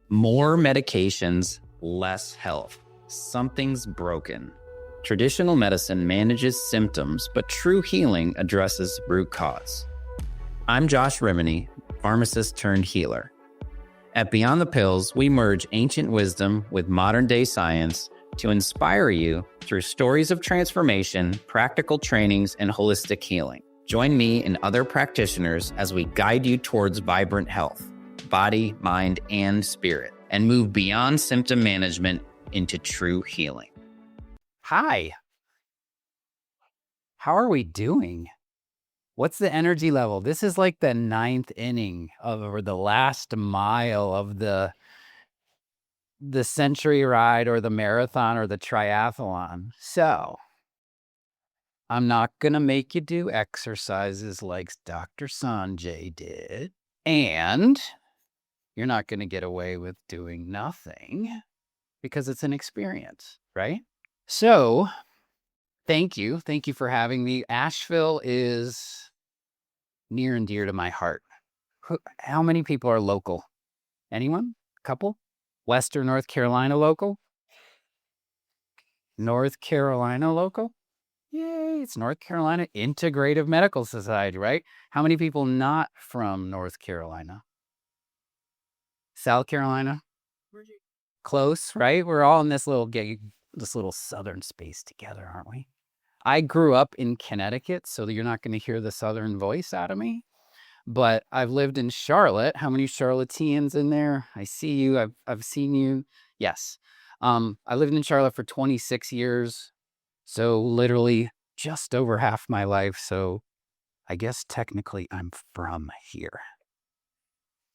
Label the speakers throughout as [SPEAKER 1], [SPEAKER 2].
[SPEAKER 1] More medications, less health. Something's broken. Traditional medicine manages symptoms, but true healing addresses root cause. I'm Josh Rimany, pharmacist turned healer. At Beyond the Pills, we merge ancient wisdom with modern-day science to inspire you through stories of transformation, practical trainings, and holistic healing. Join me and other practitioners as we guide you towards vibrant health, body, mind, and spirit, and move beyond symptom management into true healing. Hi. How are we doing? What's the energy level? This is like the 9th inning or the last mile of the century ride or the marathon or the triathlon. So I'm not going to make you do exercises like Dr. Sanjay did. And you're not going to get away with doing nothing because it's an experience, right? So thank you. Thank you for having me. Asheville is near and dear to my heart. How many people are local? Anyone? Couple? Western North Carolina local? North Carolina local? Yay, it's North Carolina Integrative Medical Society, right? How many people not from North Carolina? South Carolina? Close, right? We're all in this little southern space together, aren't we? I grew up in Connecticut, so you're not going to hear the southern voice out of me. But I've lived in Charlotte. How many Charlotteans in there? I see you. I've seen you. Yes. I lived in Charlotte for 26 years. So literally just over half my life. So I guess technically I'm from here.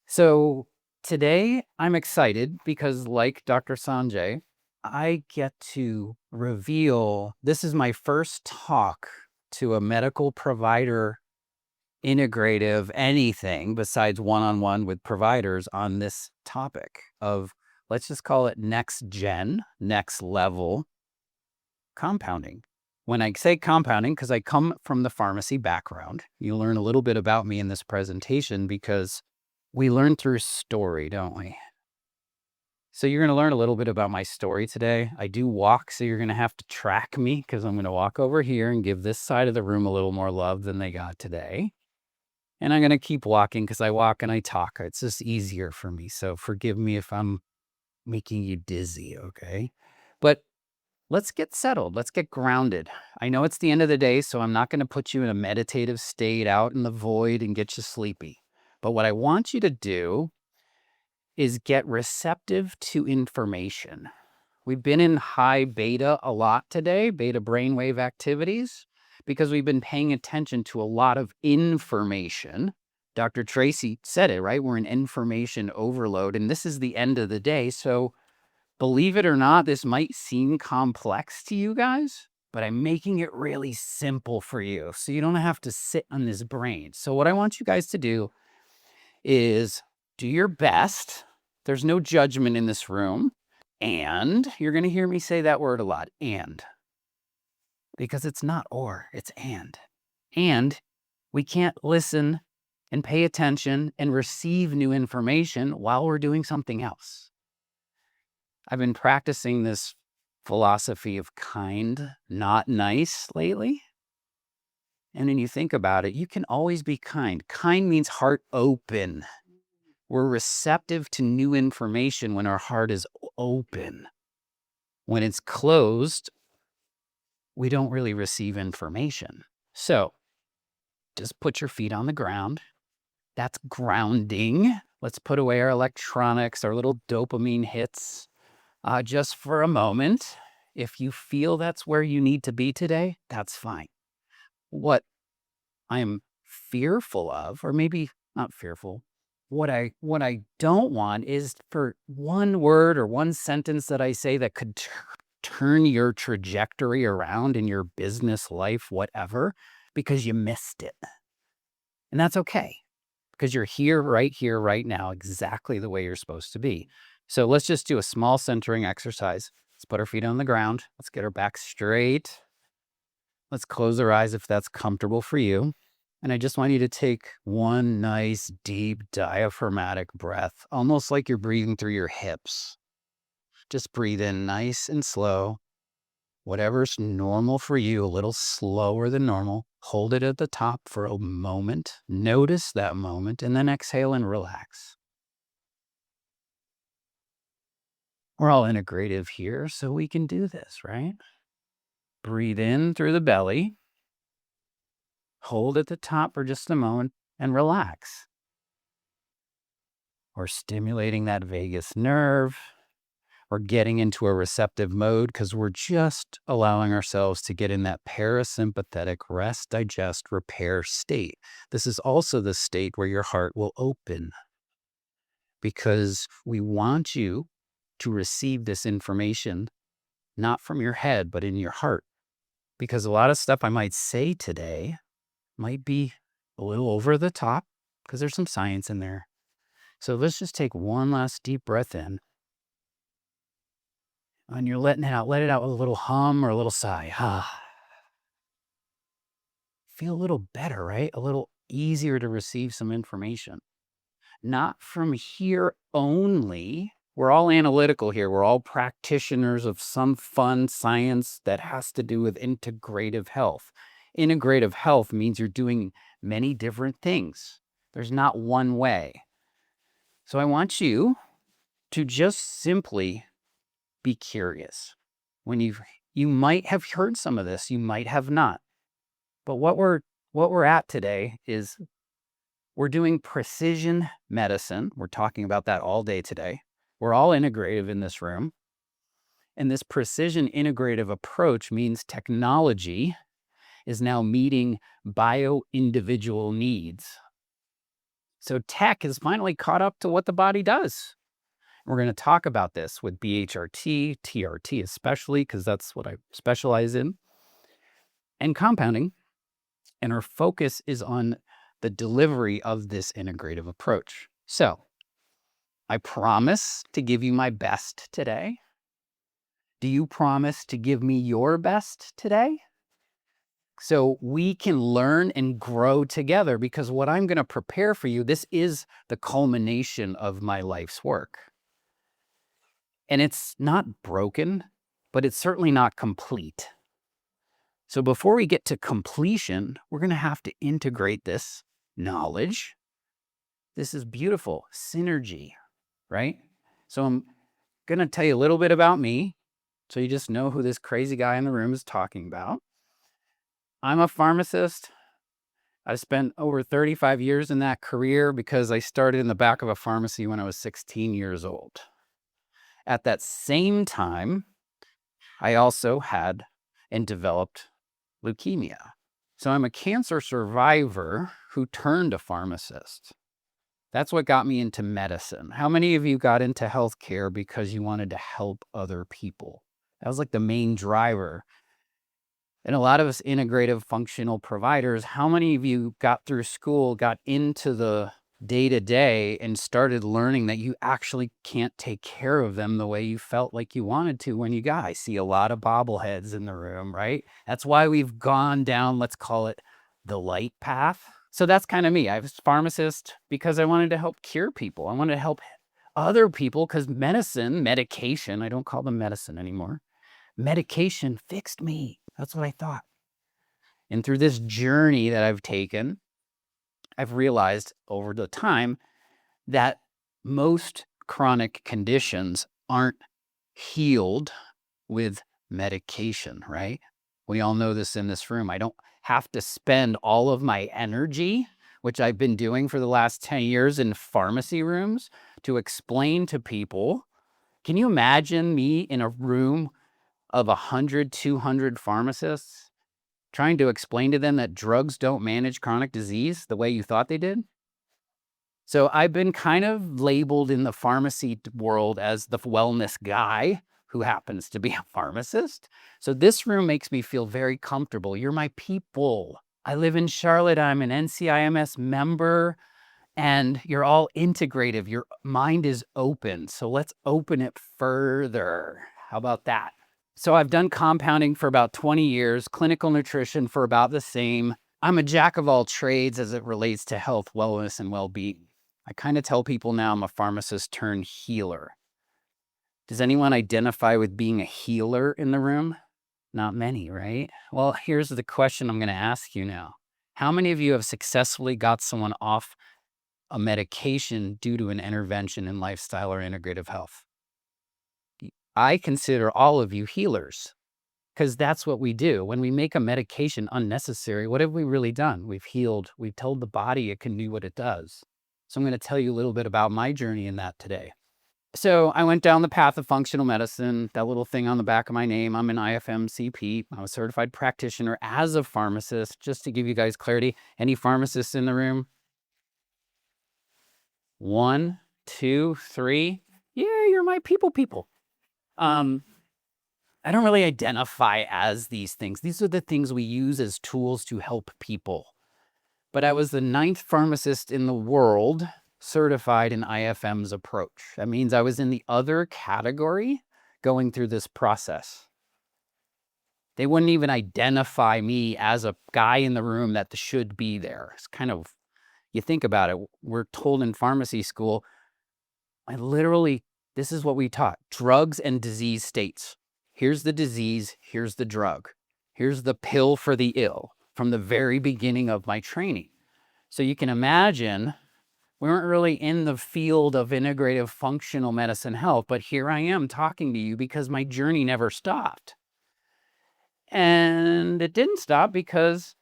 [SPEAKER 1] So today I'm excited because, like Dr. Sanjay, I get to reveal, this is my first talk to a medical provider, integrative, anything besides one-on-one with providers on this topic of, let's just call it next gen, next level compounding. When I say compounding, because I come from the pharmacy background, you learn a little bit about me in this presentation because we learn through story, don't we? So you're going to learn a little bit about my story today. I do walk, so you're going to have to track me because I'm going to walk over here and give this side of the room a little more love than they got today. And I'm going to keep walking because I walk and I talk. It's just easier for me. So forgive me if I'm making you dizzy, okay? But let's get settled. Let's get grounded. I know it's the end of the day, so I'm not going to put you in a meditative state out in the void and get you sleepy. But what I want you to do is get receptive to information. We've been in high beta a lot today, beta brainwave activities, because we've been paying attention to a lot of information. Dr. Tracy said it, right? We're in information overload, and this is the end of the day. So believe it or not, this might seem complex to you guys, but I'm making it really simple for you so you don't have to sit on this brain. So what I want you guys to do is do your best. There's no judgment in this room. And you're going to hear me say that word a lot, and. Because it's not or, it's and. And we can't listen and pay attention and receive new information while we're doing something else. I've been practicing this philosophy of kind, not nice lately. And when you think about it, you can always be kind. Kind means heart open. We're receptive to new information when our heart is open. When it's closed, we don't really receive information. So just put your feet on the ground. That's grounding. Let's put away our electronics, our little dopamine hits, just for a moment. If you feel that's where you need to be today, that's fine. What I am fearful of, or maybe not fearful, what I don't want is for one word or one sentence that I say that could turn your trajectory around in your business life, whatever, because you missed it. And that's okay, because you're here, right now, exactly the way you're supposed to be. So let's just do a small centering exercise. Let's put our feet on the ground. Let's get our back straight. Let's close our eyes if that's comfortable for you. And I just want you to take one nice, deep, diaphragmatic breath, almost like you're breathing through your hips. Just breathe in nice and slow. Whatever's normal for you, a little slower than normal. Hold it at the top for a moment. Notice that moment, and then exhale and relax. We're all integrative here, so we can do this, right? Breathe in through the belly. Hold at the top for just a moment and relax. We're stimulating that vagus nerve. We're getting into a receptive mode because we're just allowing ourselves to get in that parasympathetic rest, digest, repair state. This is also the state where your heart will open because we want you to receive this information not from your head, but in your heart. Because a lot of stuff I might say today might be a little over the top because there's some science in there. So let's just take one last deep breath in. And you're letting it out. Let it out with a little hum or a little sigh. Feel a little better, right? A little easier to receive some information. Not from here only. We're all analytical here. We're all practitioners of some fun science that has to do with integrative health. Integrative health means you're doing many different things. There's not one way. So I want you to just simply be curious. When you might have heard some of this, you might have not. But what we're at today is we're doing precision medicine. We're talking about that all day today. We're all integrative in this room. And this precision integrative approach means technology is now meeting bio-individual needs. So tech has finally caught up to what the body does. We're going to talk about this with BHRT, TRT especially, because that's what I specialize in, and compounding. And our focus is on the delivery of this integrative approach. So I promise to give you my best today. Do you promise to give me your best today? So we can learn and grow together, because what I'm going to prepare for you, this is the culmination of my life's work. And it's not broken, but it's certainly not complete. So before we get to completion, we're going to have to integrate this knowledge. This is beautiful synergy, right? So I'm going to tell you a little bit about me, so you just know who this crazy guy in the room is talking about. I'm a pharmacist. I spent over 35 years in that career because I started in the back of a pharmacy when I was 16 years old. At that same time, I also had and developed leukemia. So I'm a cancer survivor who turned a pharmacist. That's what got me into medicine. How many of you got into healthcare because you wanted to help other people? That was like the main driver. And a lot of us integrative functional providers, how many of you got through school, got into the day-to-day and started learning that you actually can't take care of them the way you felt like you wanted to when you got? I see a lot of bobbleheads in the room, right? That's why we've gone down, let's call it the light path. So that's kind of me. I was a pharmacist because I wanted to help cure people. I wanted to help other people because medication, I don't call them medicine anymore. Medication fixed me. That's what I thought. And through this journey that I've taken, I've realized over the time that most chronic conditions aren't healed with medication, right? We all know this in this room. I don't have to spend all of my energy, which I've been doing for the last 10 years in pharmacy rooms, to explain to people. Can you imagine me in a room of 100, 200 pharmacists trying to explain to them that drugs don't manage chronic disease the way you thought they did? So I've been kind of labeled in the pharmacy world as the wellness guy who happens to be a pharmacist. So this room makes me feel very comfortable. You're my people. I live in Charlotte. I'm an NCIMS member, and you're all integrative. Your mind is open. So let's open it further. How about that? So I've done compounding for about 20 years, clinical nutrition for about the same. I'm a jack of all trades as it relates to health, wellness, and well-being. I kind of tell people now I'm a pharmacist turned healer. Does anyone identify with being a healer in the room? Not many, right? Well, here's the question I'm going to ask you now. How many of you have successfully got someone off a medication due to an intervention in lifestyle or integrative health? I consider all of you healers because that's what we do. When we make a medication unnecessary, what have we really done? We've healed. We've told the body it can do what it does. So I'm going to tell you a little bit about my journey in that today. So I went down the path of functional medicine, that little thing on the back of my name. I'm an IFMCP. I'm a certified practitioner as a pharmacist. Just to give you guys clarity, any pharmacists in the room? 1, 2, 3. Yeah, you're my people. I don't really identify as these things. These are the things we use as tools to help people. But I was the 9th pharmacist in the world certified in IFM's approach. That means I was in the other category going through this process. They wouldn't even identify me as a guy in the room that should be there. It's kind of, you think about it, we're told in pharmacy school, this is what we taught, drugs and disease states. Here's the disease, here's the drug. Here's the pill for the ill from the very beginning of my training. So you can imagine we weren't really in the field of integrative functional medicine health, but here I am talking to you because my journey never stopped. And it didn't stop because,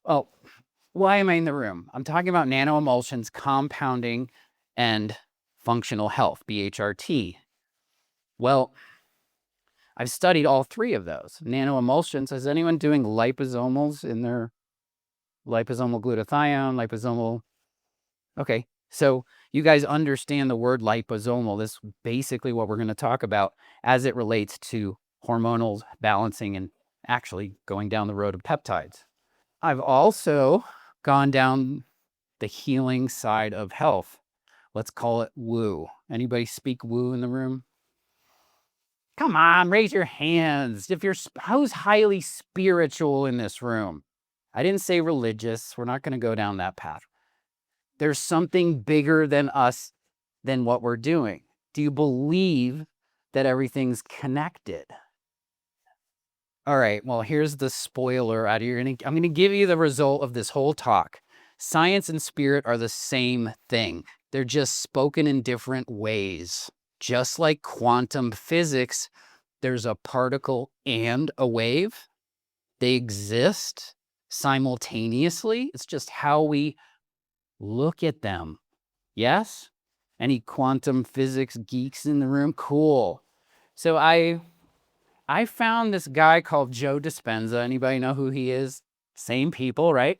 [SPEAKER 1] why am I in the room? I'm talking about nanoemulsions, compounding, and functional health, BHRT. Well, I've studied all 3 of those. Nanoemulsions, is anyone doing liposomals in their liposomal glutathione, liposomal? Okay, so you guys understand the word liposomal. This is basically what we're going to talk about as it relates to hormonal balancing and actually going down the road of peptides. I've also gone down the healing side of health. Let's call it woo. Anybody speak woo in the room? Come on, raise your hands. Who's highly spiritual in this room? I didn't say religious. We're not going to go down that path. There's something bigger than us, than what we're doing. Do you believe that everything's connected? All right, well, here's the spoiler out of your, I'm going to give you the result of this whole talk. Science and spirit are the same thing. They're just spoken in different ways. Just like quantum physics, there's a particle and a wave. They exist simultaneously. It's just how we look at them. Yes? Any quantum physics geeks in the room? Cool. So I found this guy called Joe Dispenza. Anybody know who he is? Same people, right?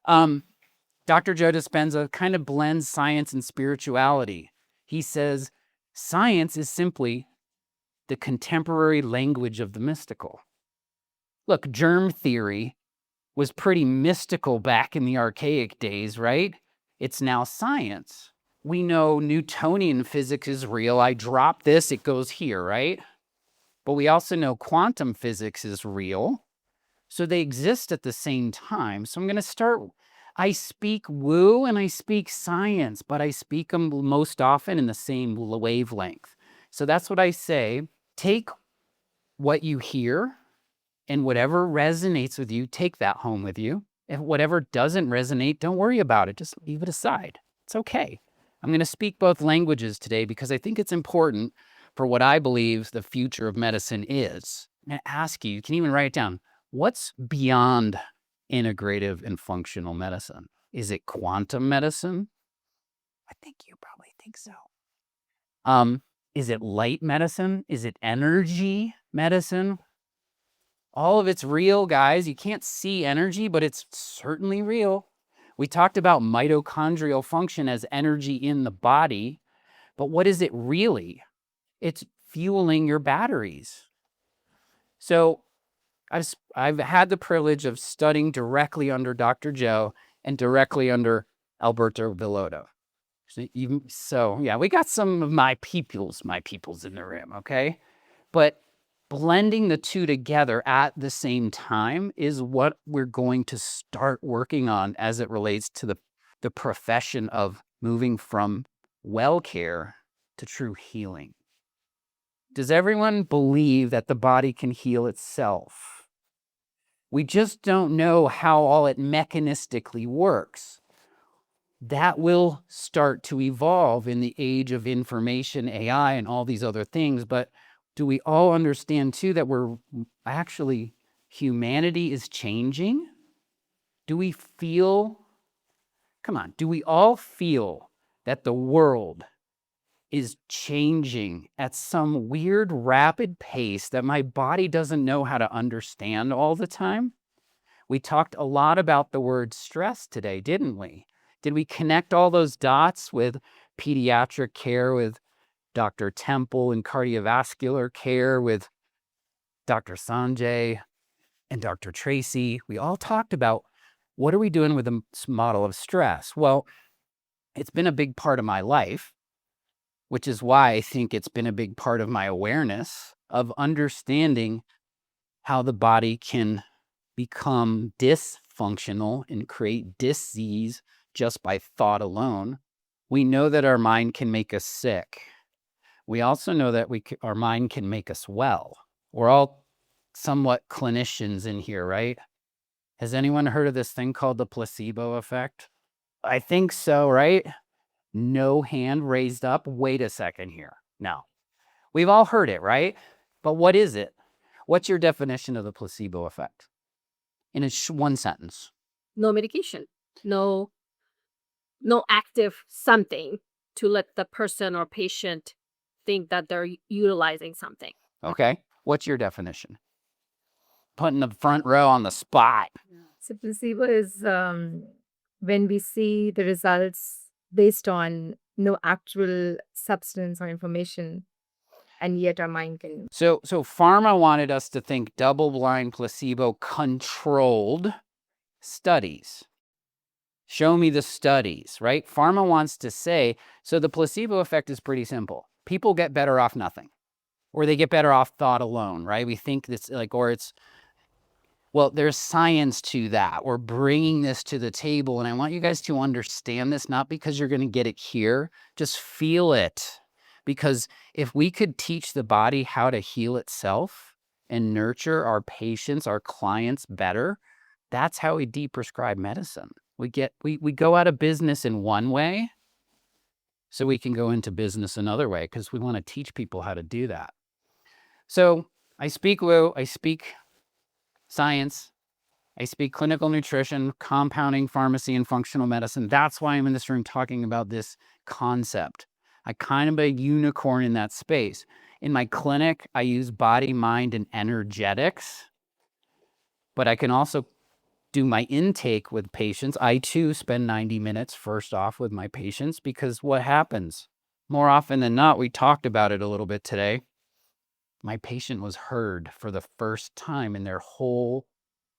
[SPEAKER 1] Dr. Joe Dispenza kind of blends science and spirituality. He says, science is simply the contemporary language of the mystical. Look, germ theory was pretty mystical back in the archaic days, right? It's now science. We know Newtonian physics is real. I drop this, it goes here, right? But we also know quantum physics is real. So they exist at the same time. So I'm going to start. I speak woo and I speak science, but I speak them most often in the same wavelength. So that's what I say. Take what you hear and whatever resonates with you, take that home with you. If whatever doesn't resonate, don't worry about it. Just leave it aside. It's okay. I'm going to speak both languages today because I think it's important for what I believe the future of medicine is. I'm going to ask you, you can even write it down. What's beyond integrative and functional medicine? Is it quantum medicine? I think you probably think so. Is it light medicine? Is it energy medicine? All of it's real, guys. You can't see energy, but it's certainly real. We talked about mitochondrial function as energy in the body, but what is it really? It's fueling your batteries. So I've had the privilege of studying directly under Dr. Joe and directly under Alberto Villota. So yeah, we got some of my peoples in the room, okay? But blending the two together at the same time is what we're going to start working on as it relates to the profession of moving from well care to true healing. Does everyone believe that the body can heal itself? We just don't know how all it mechanistically works. That will start to evolve in the age of information, AI, and all these other things. But do we all understand too that humanity is changing? Do we all feel that the world is changing at some weird, rapid pace that my body doesn't know how to understand all the time? We talked a lot about the word stress today, didn't we? Did we connect all those dots with pediatric care with Dr. Temple and cardiovascular care with Dr. Sanjay and Dr. Tracy? We all talked about what are we doing with the model of stress? Well, it's been a big part of my life, which is why I think it's been a big part of my awareness of understanding how the body can become dysfunctional and create disease just by thought alone. We know that our mind can make us sick. We also know that our mind can make us well. We're all somewhat clinicians in here, right? Has anyone heard of this thing called the placebo effect? I think so, right? No hand raised up. Wait a second here. No. We've all heard it, right? But what is it? What's your definition of the placebo effect? In one sentence.
[SPEAKER 2] No medication, no active something to let the person or patient think that they're utilizing something.
[SPEAKER 1] Okay. What's your definition? Putting the front row on the spot.
[SPEAKER 3] So placebo is when we see the results based on no actual substance or information, and yet our mind can.
[SPEAKER 1] So pharma wanted us to think double-blind, placebo-controlled studies. Show me the studies, right? Pharma wants to say, so the placebo effect is pretty simple. People get better off nothing, or they get better off thought alone, right? We think this there's science to that. We're bringing this to the table, and I want you guys to understand this, not because you're going to get it here, just feel it. Because if we could teach the body how to heal itself and nurture our patients, our clients better, that's how we de-prescribe medicine. We go out of business in one way, so we can go into business another way, because we want to teach people how to do that. So I speak Woo, I speak science, I speak clinical nutrition, compounding, pharmacy, and functional medicine. That's why I'm in this room talking about this concept. I kind of a unicorn in that space. In my clinic, I use body, mind, and energetics, but I can also do my intake with patients. I too spend 90 minutes first off with my patients, because what happens? More often than not, we talked about it a little bit today. My patient was heard for the first time in their whole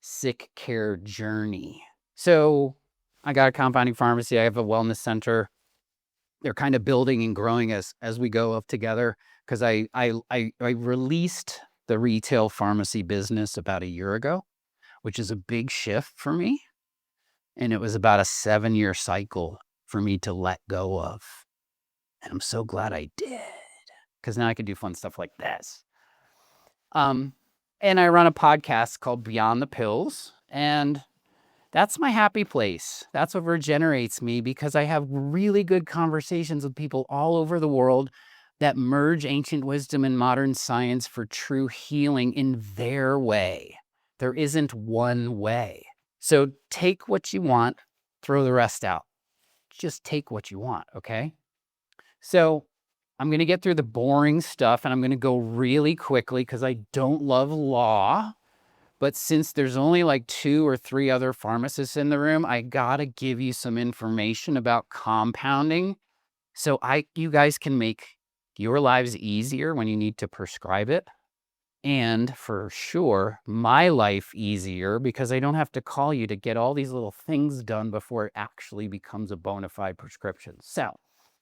[SPEAKER 1] sick care journey. So I got a compounding pharmacy. I have a wellness center. They're kind of building and growing as we go up together, because I released the retail pharmacy business about a year ago, which is a big shift for me. And it was about a 7-year cycle for me to let go of. And I'm so glad I did, because now I can do fun stuff like this. And I run a podcast called Beyond the Pills, and that's my happy place. That's what regenerates me, because I have really good conversations with people all over the world that merge ancient wisdom and modern science for true healing in their way. There isn't one way. So take what you want, throw the rest out. Just take what you want, okay? So I'm going to get through the boring stuff, and I'm going to go really quickly, because I don't love law. But since there's only like 2 or 3 other pharmacists in the room, I got to give you some information about compounding, so you guys can make your lives easier when you need to prescribe it. And for sure, my life easier, because I don't have to call you to get all these little things done before it actually becomes a bona fide prescription. So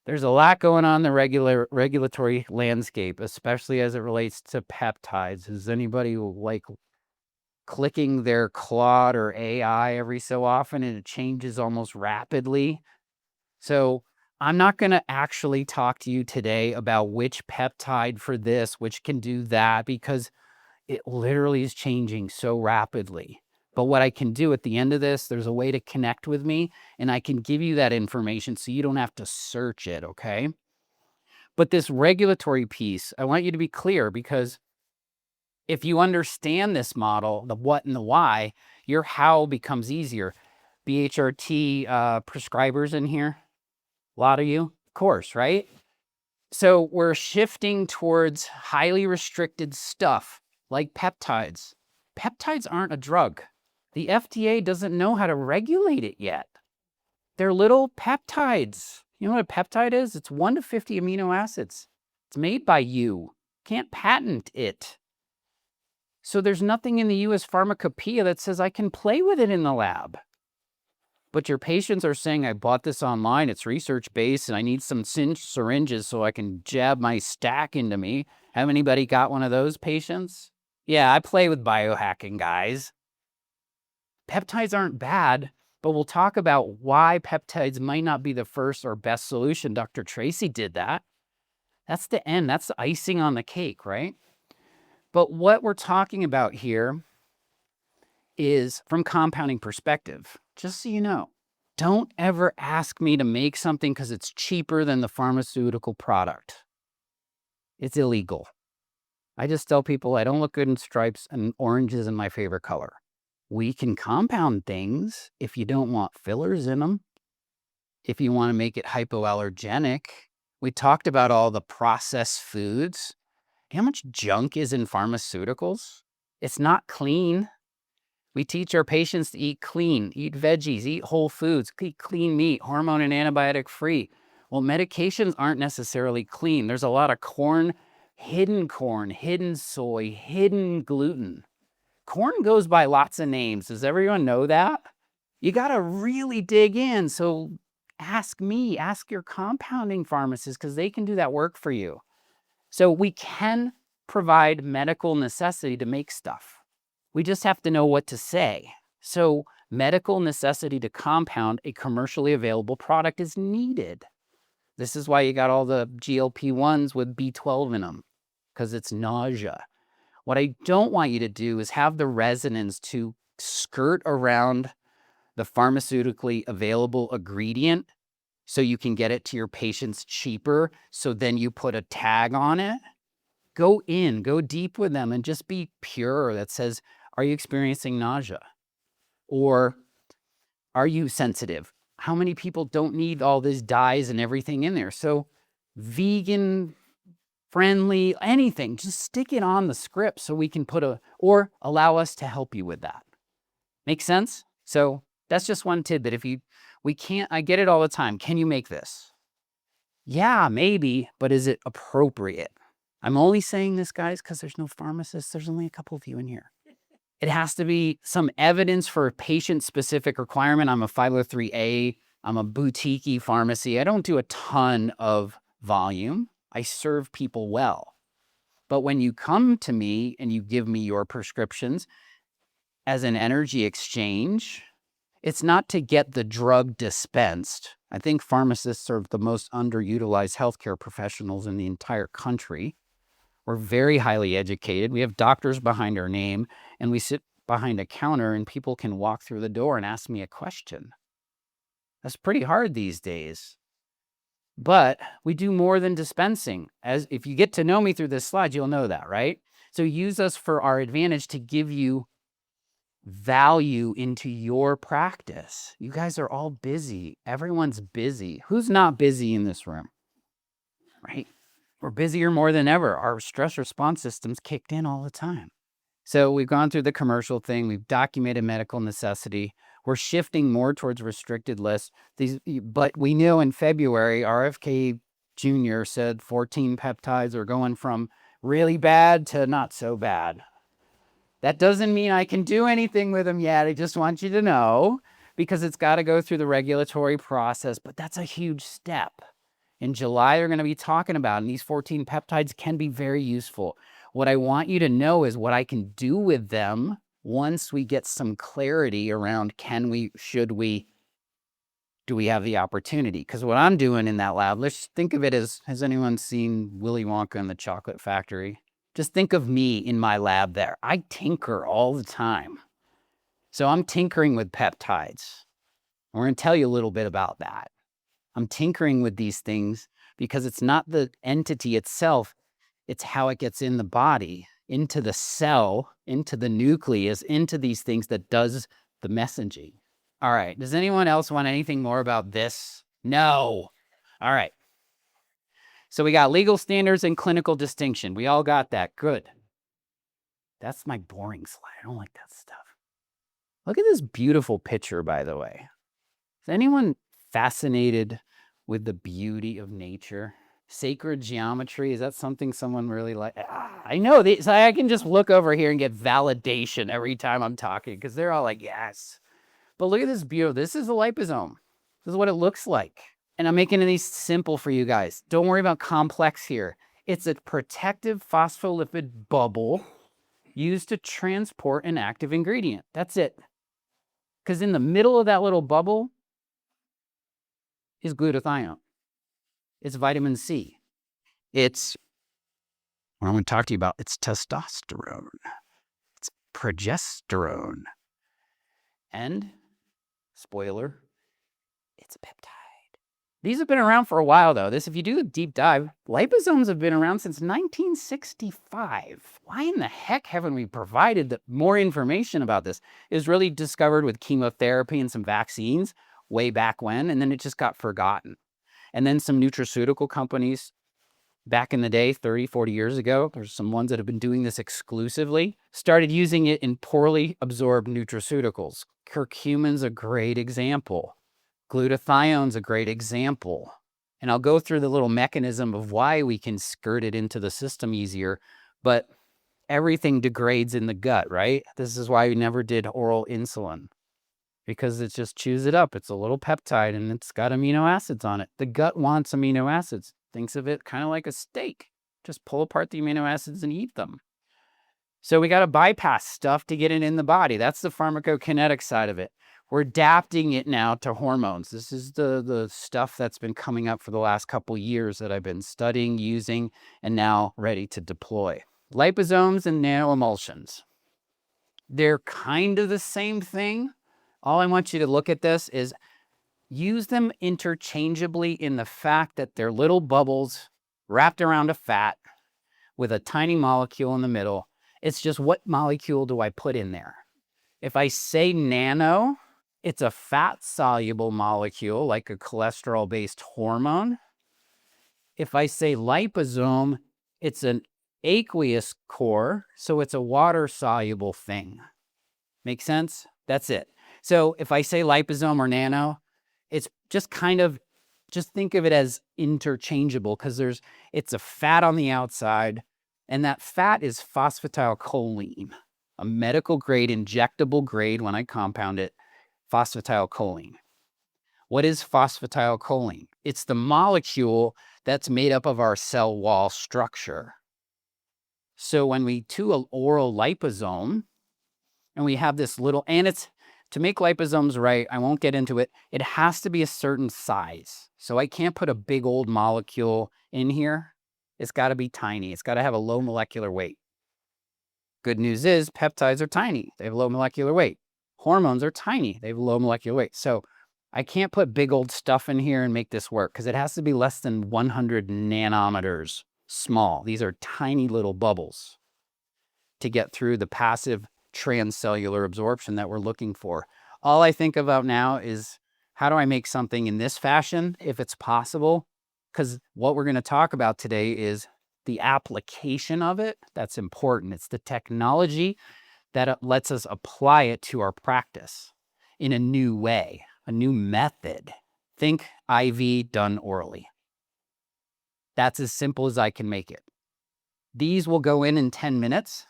[SPEAKER 1] There's a lot going on in the regulatory landscape, especially as it relates to peptides. Is anybody like clicking their Claude or AI every so often and it changes almost rapidly? So I'm not going to actually talk to you today about which peptide for this, which can do that, because it literally is changing so rapidly. But what I can do at the end of this, there's a way to connect with me and I can give you that information so you don't have to search it, okay? But this regulatory piece, I want you to be clear, because if you understand this model, the what and the why, your how becomes easier. BHRT prescribers in here? A lot of you? Of course, right? So we're shifting towards highly restricted stuff like peptides. Peptides aren't a drug. The FDA doesn't know how to regulate it yet. They're little peptides. You know what a peptide is? It's 1 to 50 amino acids. It's made by you. Can't patent it. So there's nothing in the US Pharmacopoeia that says I can play with it in the lab. But your patients are saying, I bought this online, it's research-based, and I need some syringes so I can jab my stack into me. Have anybody got one of those patients? Yeah, I play with biohacking, guys. Peptides aren't bad, but we'll talk about why peptides might not be the first or best solution. Dr. Tracy did that. That's the end. That's the icing on the cake, right? But what we're talking about here is from compounding perspective. Just so you know, don't ever ask me to make something because it's cheaper than the pharmaceutical product. It's illegal. I just tell people I don't look good in stripes, and orange isn't my favorite color. We can compound things if you don't want fillers in them, if you want to make it hypoallergenic. We talked about all the processed foods. How much junk is in pharmaceuticals? It's not clean. We teach our patients to eat clean, eat veggies, eat whole foods, eat clean meat, hormone and antibiotic free. Well, medications aren't necessarily clean. There's a lot of corn, hidden soy, hidden gluten. Corn goes by lots of names. Does everyone know that? You got to really dig in. So ask me, ask your compounding pharmacist, because they can do that work for you. So we can provide medical necessity to make stuff. We just have to know what to say. So medical necessity to compound a commercially available product is needed. This is why you got all the GLP-1s with B12 in them, because it's nausea. What I don't want you to do is have the resonance to skirt around the pharmaceutically available ingredient so you can get it to your patients cheaper, so then you put a tag on it. Go deep with them and just be pure. That says, are you experiencing nausea? Or are you sensitive? How many people don't need all these dyes and everything in there? So vegan friendly, anything, just stick it on the script so we can or allow us to help you with that. Make sense? So that's just one tidbit. I get it all the time. Can you make this? Yeah, maybe, but is it appropriate? I'm only saying this, guys, because there's no pharmacists. There's only a couple of you in here. It has to be some evidence for a patient-specific requirement. I'm a 503A. I'm a boutique pharmacy. I don't do a ton of volume. I serve people well. But when you come to me and you give me your prescriptions as an energy exchange, it's not to get the drug dispensed. I think pharmacists are the most underutilized healthcare professionals in the entire country. We're very highly educated. We have doctors behind our name, and we sit behind a counter and people can walk through the door and ask me a question. That's pretty hard these days. But we do more than dispensing. As if you get to know me through this slide, you'll know that, right? So use us for our advantage to give you value into your practice. You guys are all busy. Everyone's busy. Who's not busy in this room? Right? We're busier more than ever. Our stress response system's kicked in all the time. So we've gone through the commercial thing. We've documented medical necessity. We're shifting more towards restricted lists. But we know in February, RFK Jr. said 14 peptides are going from really bad to not so bad. That doesn't mean I can do anything with them yet. I just want you to know, because it's got to go through the regulatory process. But that's a huge step. In July, they're going to be talking about, and these 14 peptides can be very useful. What I want you to know is what I can do with them once we get some clarity around should we, do we have the opportunity? Because what I'm doing in that lab, let's think of it as, has anyone seen Willy Wonka and the Chocolate Factory? Just think of me in my lab there. I tinker all the time. So I'm tinkering with peptides. We're going to tell you a little bit about that. I'm tinkering with these things because it's not the entity itself, it's how it gets in the body, into the cell, into the nucleus, into these things that does the messaging. All right, does anyone else want anything more about this? No. All right. So we got legal standards and clinical distinction. We all got that. Good. That's my boring slide. I don't like that stuff. Look at this beautiful picture, by the way. Is anyone fascinated with the beauty of nature? Sacred geometry, is that something someone really like? I know, so I can just look over here and get validation every time I'm talking because they're all like, yes. But look at this beautiful, this is a liposome. This is what it looks like. And I'm making these simple for you guys. Don't worry about complex here. It's a protective phospholipid bubble used to transport an active ingredient. That's it. Because in the middle of that little bubble is glutathione. It's vitamin C. It's, what I'm going to talk to you about, it's testosterone. It's progesterone. And, spoiler, it's a peptide. These have been around for a while, though. If you do a deep dive, liposomes have been around since 1965. Why in the heck haven't we provided more information about this? It was really discovered with chemotherapy and some vaccines way back when, and then it just got forgotten. And then some nutraceutical companies back in the day, 30, 40 years ago, there's some ones that have been doing this exclusively, started using it in poorly absorbed nutraceuticals. Curcumin's a great example. Glutathione's a great example. And I'll go through the little mechanism of why we can skirt it into the system easier, but everything degrades in the gut, right? This is why we never did oral insulin, because it just chews it up. It's a little peptide and it's got amino acids on it. The gut wants amino acids. Thinks of it kind of like a steak. Just pull apart the amino acids and eat them. So we got to bypass stuff to get it in the body. That's the pharmacokinetic side of it. We're adapting it now to hormones. This is the stuff that's been coming up for the last couple years that I've been studying, using, and now ready to deploy. Liposomes and nanoemulsions. They're kind of the same thing. All I want you to look at this is use them interchangeably in the fact that they're little bubbles wrapped around a fat with a tiny molecule in the middle. It's just, what molecule do I put in there? If I say nano, it's a fat-soluble molecule like a cholesterol-based hormone. If I say liposome, it's an aqueous core, so it's a water-soluble thing. Make sense? That's it. So if I say liposome or nano, it's just kind of, just think of it as interchangeable because it's a fat on the outside, and that fat is phosphatidylcholine, a medical grade, injectable grade when I compound it, phosphatidylcholine. What is phosphatidylcholine? It's the molecule that's made up of our cell wall structure. So when we do an oral liposome, and we have this little, and it's, to make liposomes right, I won't get into it, it has to be a certain size. So I can't put a big old molecule in here. It's got to be tiny. It's got to have a low molecular weight. Good news is peptides are tiny. They have low molecular weight. Hormones are tiny. They have low molecular weight. So I can't put big old stuff in here and make this work because it has to be less than 100 nanometers small. These are tiny little bubbles to get through the passive transcellular absorption that we're looking for. All I think about now is, how do I make something in this fashion if it's possible? Because what we're going to talk about today is the application of it. That's important. It's the technology that lets us apply it to our practice in a new way, a new method. Think IV done orally. That's as simple as I can make it. These will go in 10 minutes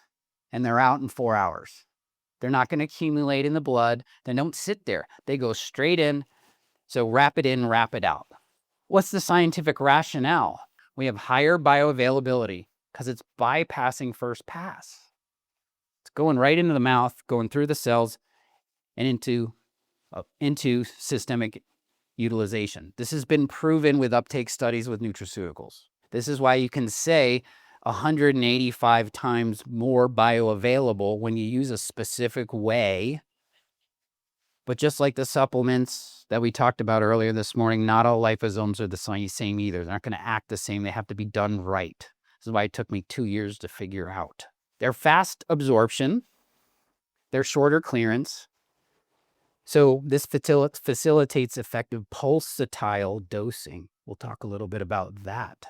[SPEAKER 1] and they're out in 4 hours. They're not going to accumulate in the blood. They don't sit there. They go straight in. So wrap it in, wrap it out. What's the scientific rationale? We have higher bioavailability because it's bypassing first pass. It's going right into the mouth, going through the cells, and into systemic utilization. This has been proven with uptake studies with nutraceuticals. This is why you can say 185 times more bioavailable when you use a specific way. But just like the supplements that we talked about earlier this morning, not all liposomes are the same either. They're not going to act the same. They have to be done right. This is why it took me 2 years to figure out. They're fast absorption. They're shorter clearance. So this facilitates effective pulsatile dosing. We'll talk a little bit about that.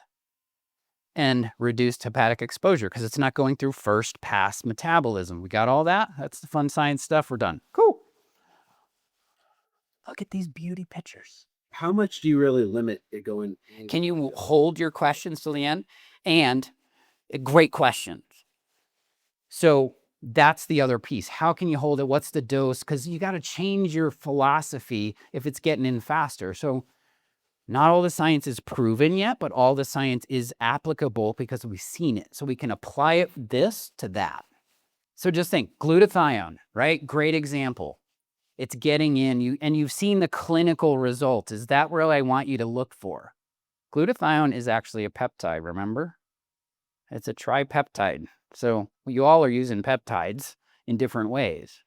[SPEAKER 1] And reduced hepatic exposure because it's not going through first pass metabolism. We got all that? That's the fun science stuff. We're done. Cool. Look at these beauty pictures.
[SPEAKER 4] How much do you really limit it going?
[SPEAKER 1] Can you hold your questions till the end? And great questions. So that's the other piece. How can you hold it? What's the dose? Because you got to change your philosophy if it's getting in faster. So not all the science is proven yet, but all the science is applicable because we've seen it. So we can apply it this to that. So just think, glutathione, right? Great example. It's getting in, and you've seen the clinical results. Is that where I want you to look for? Glutathione is actually a peptide, remember? It's a tripeptide. So you all are using peptides in different ways.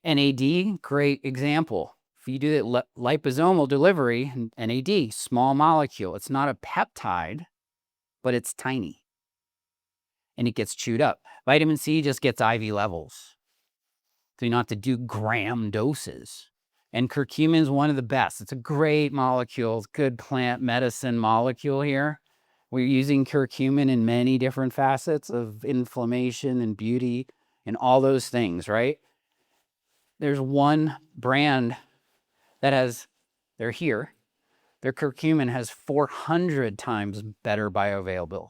[SPEAKER 1] NAD, great example. If you do the liposomal delivery, NAD, small molecule. It's not a peptide, but it's tiny. And it gets chewed up. Vitamin C just gets IV levels. So you don't have to do gram doses. And curcumin is one of the best. It's a great molecule. It's a good plant medicine molecule here. We're using curcumin in many different facets of inflammation and beauty and all those things, right? There's one brand that has, they're here, their curcumin has 400 times better bioavailable.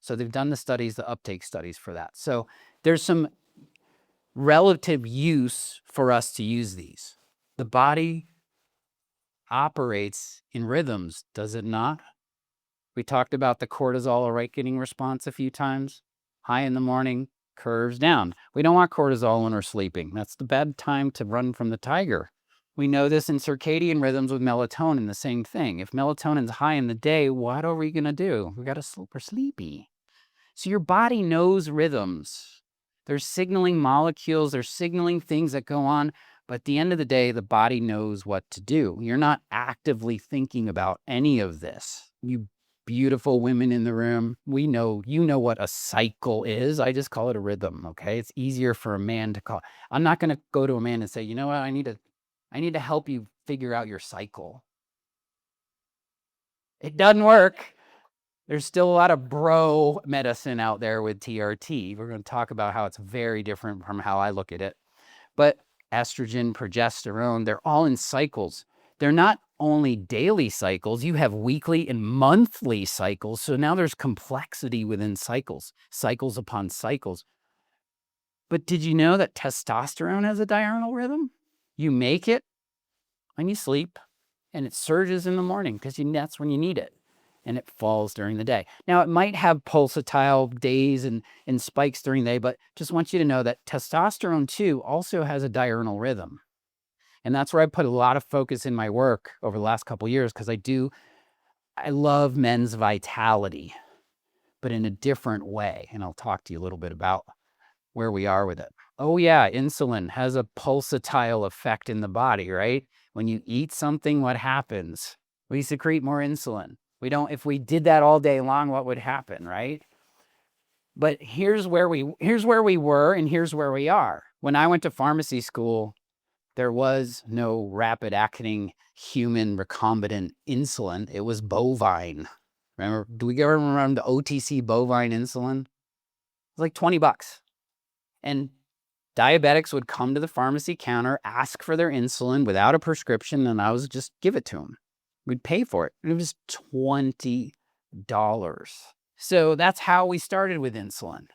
[SPEAKER 1] So they've done the studies, the uptake studies for that. So there's some relative use for us to use these. The body operates in rhythms, does it not? We talked about the cortisol awakening response a few times. High in the morning, curves down. We don't want cortisol when we're sleeping. That's the bad time to run from the tiger. We know this in circadian rhythms with melatonin, the same thing. If melatonin's high in the day, what are we going to do? We're sleepy. So your body knows rhythms. There's signaling molecules, there's signaling things that go on, but at the end of the day, the body knows what to do. You're not actively thinking about any of this. You beautiful women in the room, you know what a cycle is. I just call it a rhythm, okay? It's easier for a man to call. I'm not going to go to a man and say, you know what, I need to help you figure out your cycle. It doesn't work. There's still a lot of bro medicine out there with TRT. We're going to talk about how it's very different from how I look at it. But estrogen, progesterone, they're all in cycles. They're not only daily cycles. You have weekly and monthly cycles. So now there's complexity within cycles upon cycles. But did you know that testosterone has a diurnal rhythm? You make it when you sleep, and it surges in the morning because that's when you need it. And it falls during the day. Now, it might have pulsatile days and spikes during the day, but just want you to know that testosterone, too, also has a diurnal rhythm. And that's where I put a lot of focus in my work over the last couple of years because I love men's vitality, but in a different way. And I'll talk to you a little bit about where we are with it. Oh, yeah, insulin has a pulsatile effect in the body, right? When you eat something, what happens? We secrete more insulin. If we did that all day long, what would happen, right? But here's where we were and here's where we are. When I went to pharmacy school, there was no rapid acting human recombinant insulin. It was bovine. Remember, do we ever remember the OTC bovine insulin? It was like $20. And diabetics would come to the pharmacy counter, ask for their insulin without a prescription, and I was just give it to them. We'd pay for it. It was $20. So that's how we started with insulin.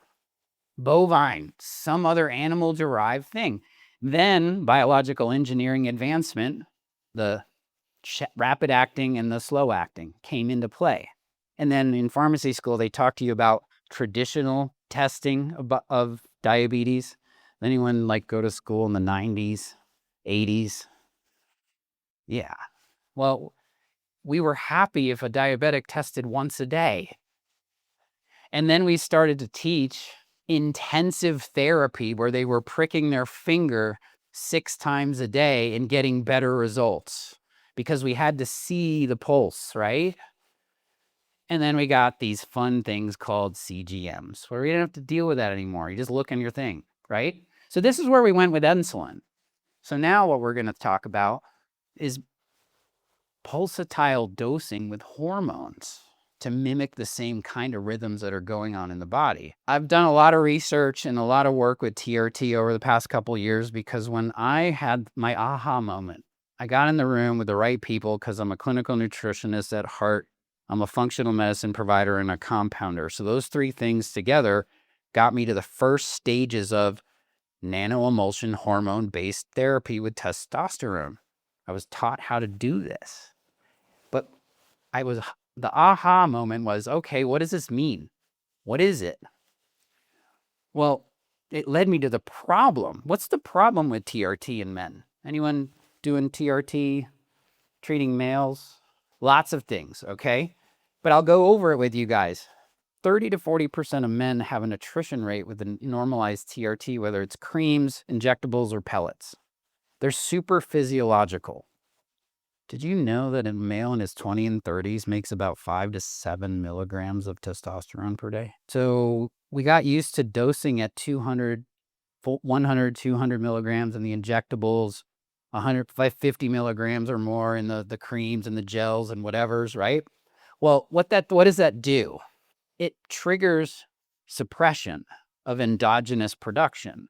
[SPEAKER 1] Bovine, some other animal-derived thing. Then biological engineering advancement, the rapid acting and the slow acting came into play. And then in pharmacy school, they talk to you about traditional testing of diabetes. Anyone like go to school in the 90s, 80s? Yeah. Well, we were happy if a diabetic tested once a day. And then we started to teach intensive therapy where they were pricking their finger 6 times a day and getting better results because we had to see the pulse, right? And then we got these fun things called CGMs where we didn't have to deal with that anymore. You just look on your thing, right? So this is where we went with insulin. So now what we're going to talk about is pulsatile dosing with hormones to mimic the same kind of rhythms that are going on in the body. I've done a lot of research and a lot of work with TRT over the past couple of years because when I had my aha moment, I got in the room with the right people because I'm a clinical nutritionist at heart. I'm a functional medicine provider and a compounder. So those 3 things together got me to the first stages of nanoemulsion hormone-based therapy with testosterone. I was taught how to do this. But the aha moment was, okay, what does this mean? What is it? Well, it led me to the problem. What's the problem with TRT in men? Anyone doing TRT, treating males? Lots of things, okay? But I'll go over it with you guys. 30 to 40% of men have an attrition rate with a normalized TRT, whether it's creams, injectables, or pellets. They're super physiological. Did you know that a male in his 20s and 30s makes about 5 to 7 milligrams of testosterone per day? So we got used to dosing at 200, 100, 200 milligrams in the injectables, 150 milligrams or more in the creams and the gels and whatever's, right? Well, what does that do? It triggers suppression of endogenous production.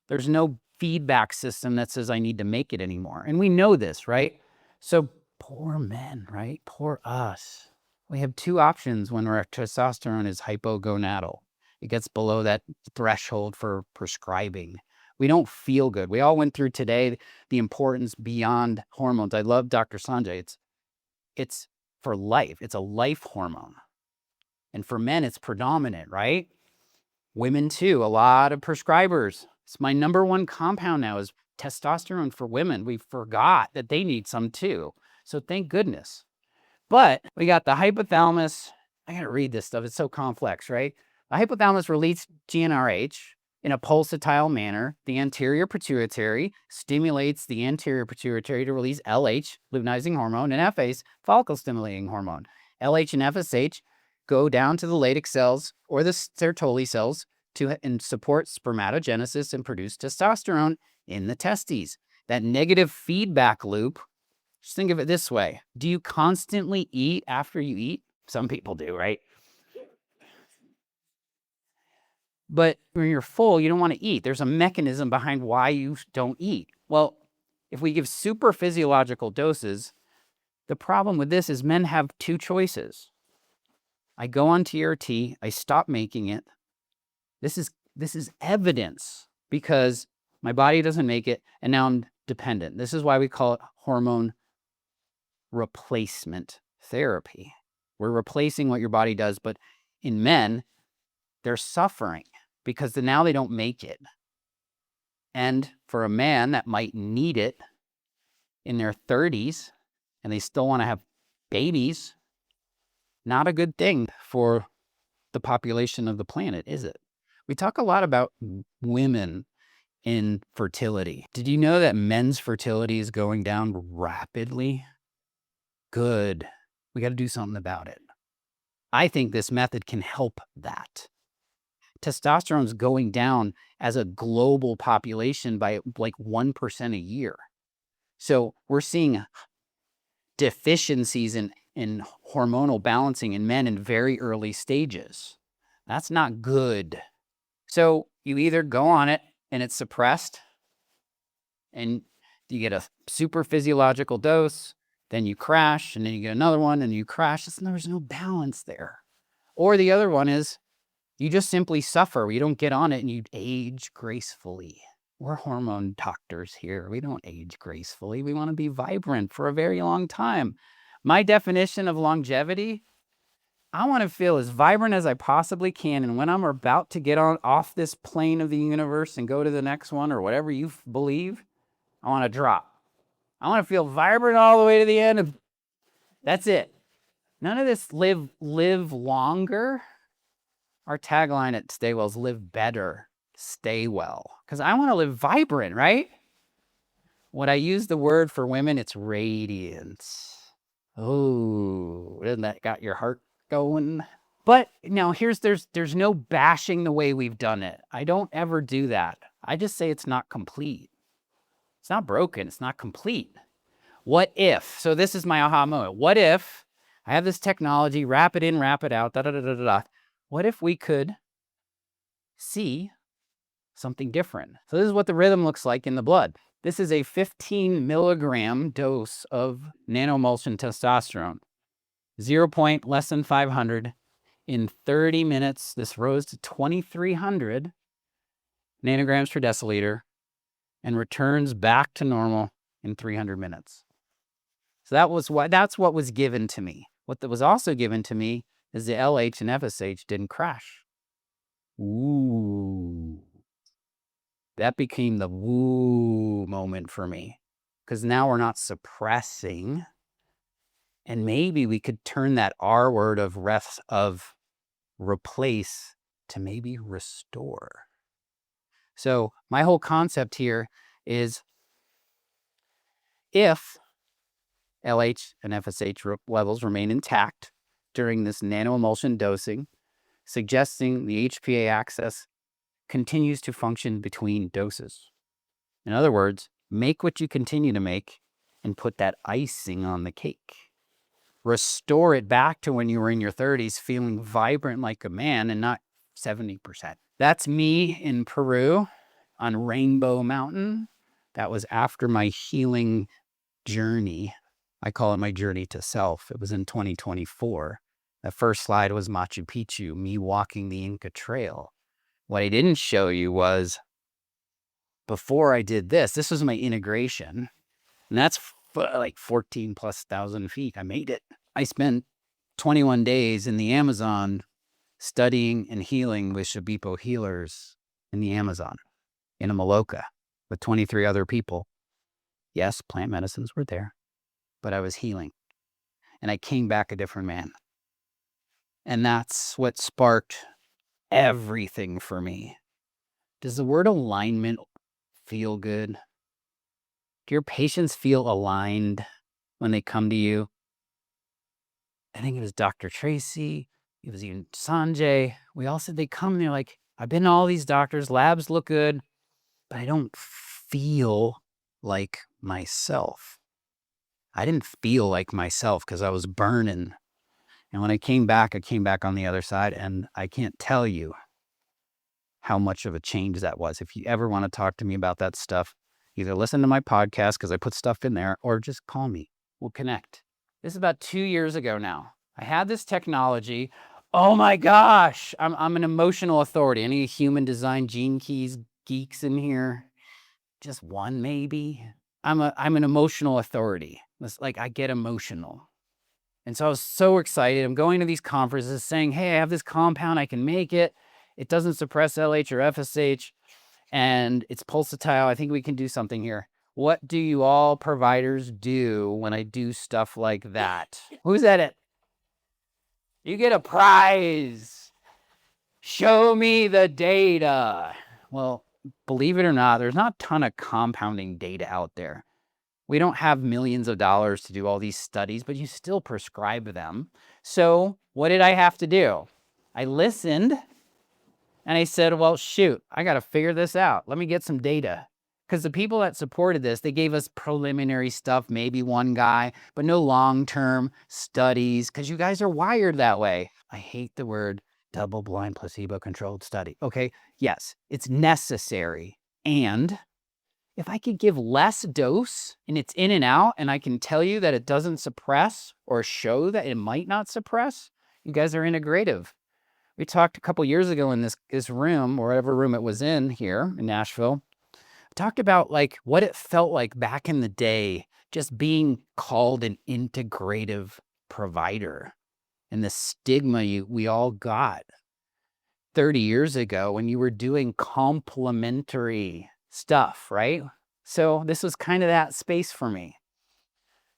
[SPEAKER 1] There's no feedback system that says I need to make it anymore. And we know this, right? So poor men, right? Poor us. We have 2 options when our testosterone is hypogonadal. It gets below that threshold for prescribing. We don't feel good. We all went through today the importance beyond hormones. I love Dr. Sanjay. It's for life. It's a life hormone. And for men, it's predominant, right? Women too, a lot of prescribers. It's my number 1 compound now is testosterone for women. We forgot that they need some too. So thank goodness. But we got the hypothalamus. I gotta read this stuff. It's so complex, right? The hypothalamus releases GnRH in a pulsatile manner. The anterior pituitary stimulates the anterior pituitary to release LH, luteinizing hormone, and FH, follicle stimulating hormone. LH and FSH go down to the Leydig cells or the Sertoli cells and support spermatogenesis and produce testosterone in the testes. That negative feedback loop, just think of it this way. Do you constantly eat after you eat? Some people do, right? But when you're full, you don't want to eat. There's a mechanism behind why you don't eat. Well, if we give super physiological doses, the problem with this is men have 2 choices. I go on TRT, I stop making it. This is evidence because my body doesn't make it and now I'm dependent. This is why we call it hormone replacement therapy. We're replacing what your body does, but in men, they're suffering because now they don't make it. And for a man that might need it in their 30s and they still want to have babies, not a good thing for the population of the planet, is it? We talk a lot about women in fertility. Did you know that men's fertility is going down rapidly? Good. We got to do something about it. I think this method can help that. Testosterone is going down as a global population by like 1% a year. So we're seeing deficiencies in hormonal balancing in men in very early stages. That's not good. So you either go on it and it's suppressed and you get a super physiological dose, then you crash, and then you get another one and you crash. There's no balance there. Or the other one is you just simply suffer. You don't get on it and you age gracefully. We're hormone doctors here. We don't age gracefully. We want to be vibrant for a very long time. My definition of longevity, I want to feel as vibrant as I possibly can. And when I'm about to get off this plane of the universe and go to the next one or whatever you believe, I want to drop. I want to feel vibrant all the way to the end. That's it. None of this live longer. Our tagline at Stay Well is live better, stay well. Because I want to live vibrant, right? When I use the word for women, it's radiance. Oh, isn't that got your heart going? But now there's no bashing the way we've done it. I don't ever do that. I just say it's not complete. It's not broken. It's not complete. What if? So this is my aha moment. What if I have this technology, wrap it in, wrap it out, da da da da da. What if we could see something different? So this is what the rhythm looks like in the blood. This is a 15 milligram dose of nanoemulsion testosterone, 0 point less than 500. In 30 minutes, this rose to 2,300 nanograms per deciliter and returns back to normal in 300 minutes. So that's what was given to me. What was also given to me is the LH and FSH didn't crash. Ooh. That became the woo moment for me, because now we're not suppressing, and maybe we could turn that R word of replace to maybe restore. So my whole concept here is if LH and FSH levels remain intact during this nanoemulsion dosing, suggesting the HPA axis continues to function between doses. In other words, make what you continue to make and put that icing on the cake. Restore it back to when you were in your 30s, feeling vibrant like a man and not 70%. That's me in Peru on Rainbow Mountain. That was after my healing journey. I call it my journey to self. It was in 2024. The first slide was Machu Picchu, me walking the Inca Trail. What I didn't show you was before I did this was my integration. And that's like 14,000+ feet. I made it. I spent 21 days in the Amazon studying and healing with Shipipo healers in the Amazon, in a Maloka, with 23 other people. Yes, plant medicines were there, but I was healing. And I came back a different man. And that's what sparked everything for me. Does the word alignment feel good? Do your patients feel aligned when they come to you? I think it was Dr. Tracy. It was even Sanjay. We all said they come and they're like, I've been to all these doctors, labs look good, but I don't feel like myself. I didn't feel like myself because I was burning. And when I came back on the other side, and I can't tell you how much of a change that was. If you ever want to talk to me about that stuff, either listen to my podcast because I put stuff in there, or just call me. We'll connect. This is about 2 years ago now. I had this technology. Oh my gosh, I'm an emotional authority. Any human design gene keys geeks in here? Just one maybe? I'm an emotional authority. It's like I get emotional. And so I was so excited. I'm going to these conferences saying, hey, I have this compound, I can make it. It doesn't suppress LH or FSH, and it's pulsatile. I think we can do something here. What do you all providers do when I do stuff like that? Who's at it? You get a prize. Show me the data. Well, believe it or not, there's not a ton of compounding data out there. We don't have millions of dollars to do all these studies, but you still prescribe them. So what did I have to do? I listened and I said, well, shoot, I got to figure this out. Let me get some data. Because the people that supported this, they gave us preliminary stuff, maybe one guy, but no long-term studies, because you guys are wired that way. I hate the word double-blind placebo-controlled study. Okay, yes, it's necessary. And if I could give less dose and it's in and out, and I can tell you that it doesn't suppress or show that it might not suppress, you guys are integrative. We talked a couple years ago in this room, or whatever room it was in here in Nashville, talked about like what it felt like back in the day, just being called an integrative provider and the stigma we all got 30 years ago when you were doing complementary stuff, right? So this was kind of that space for me.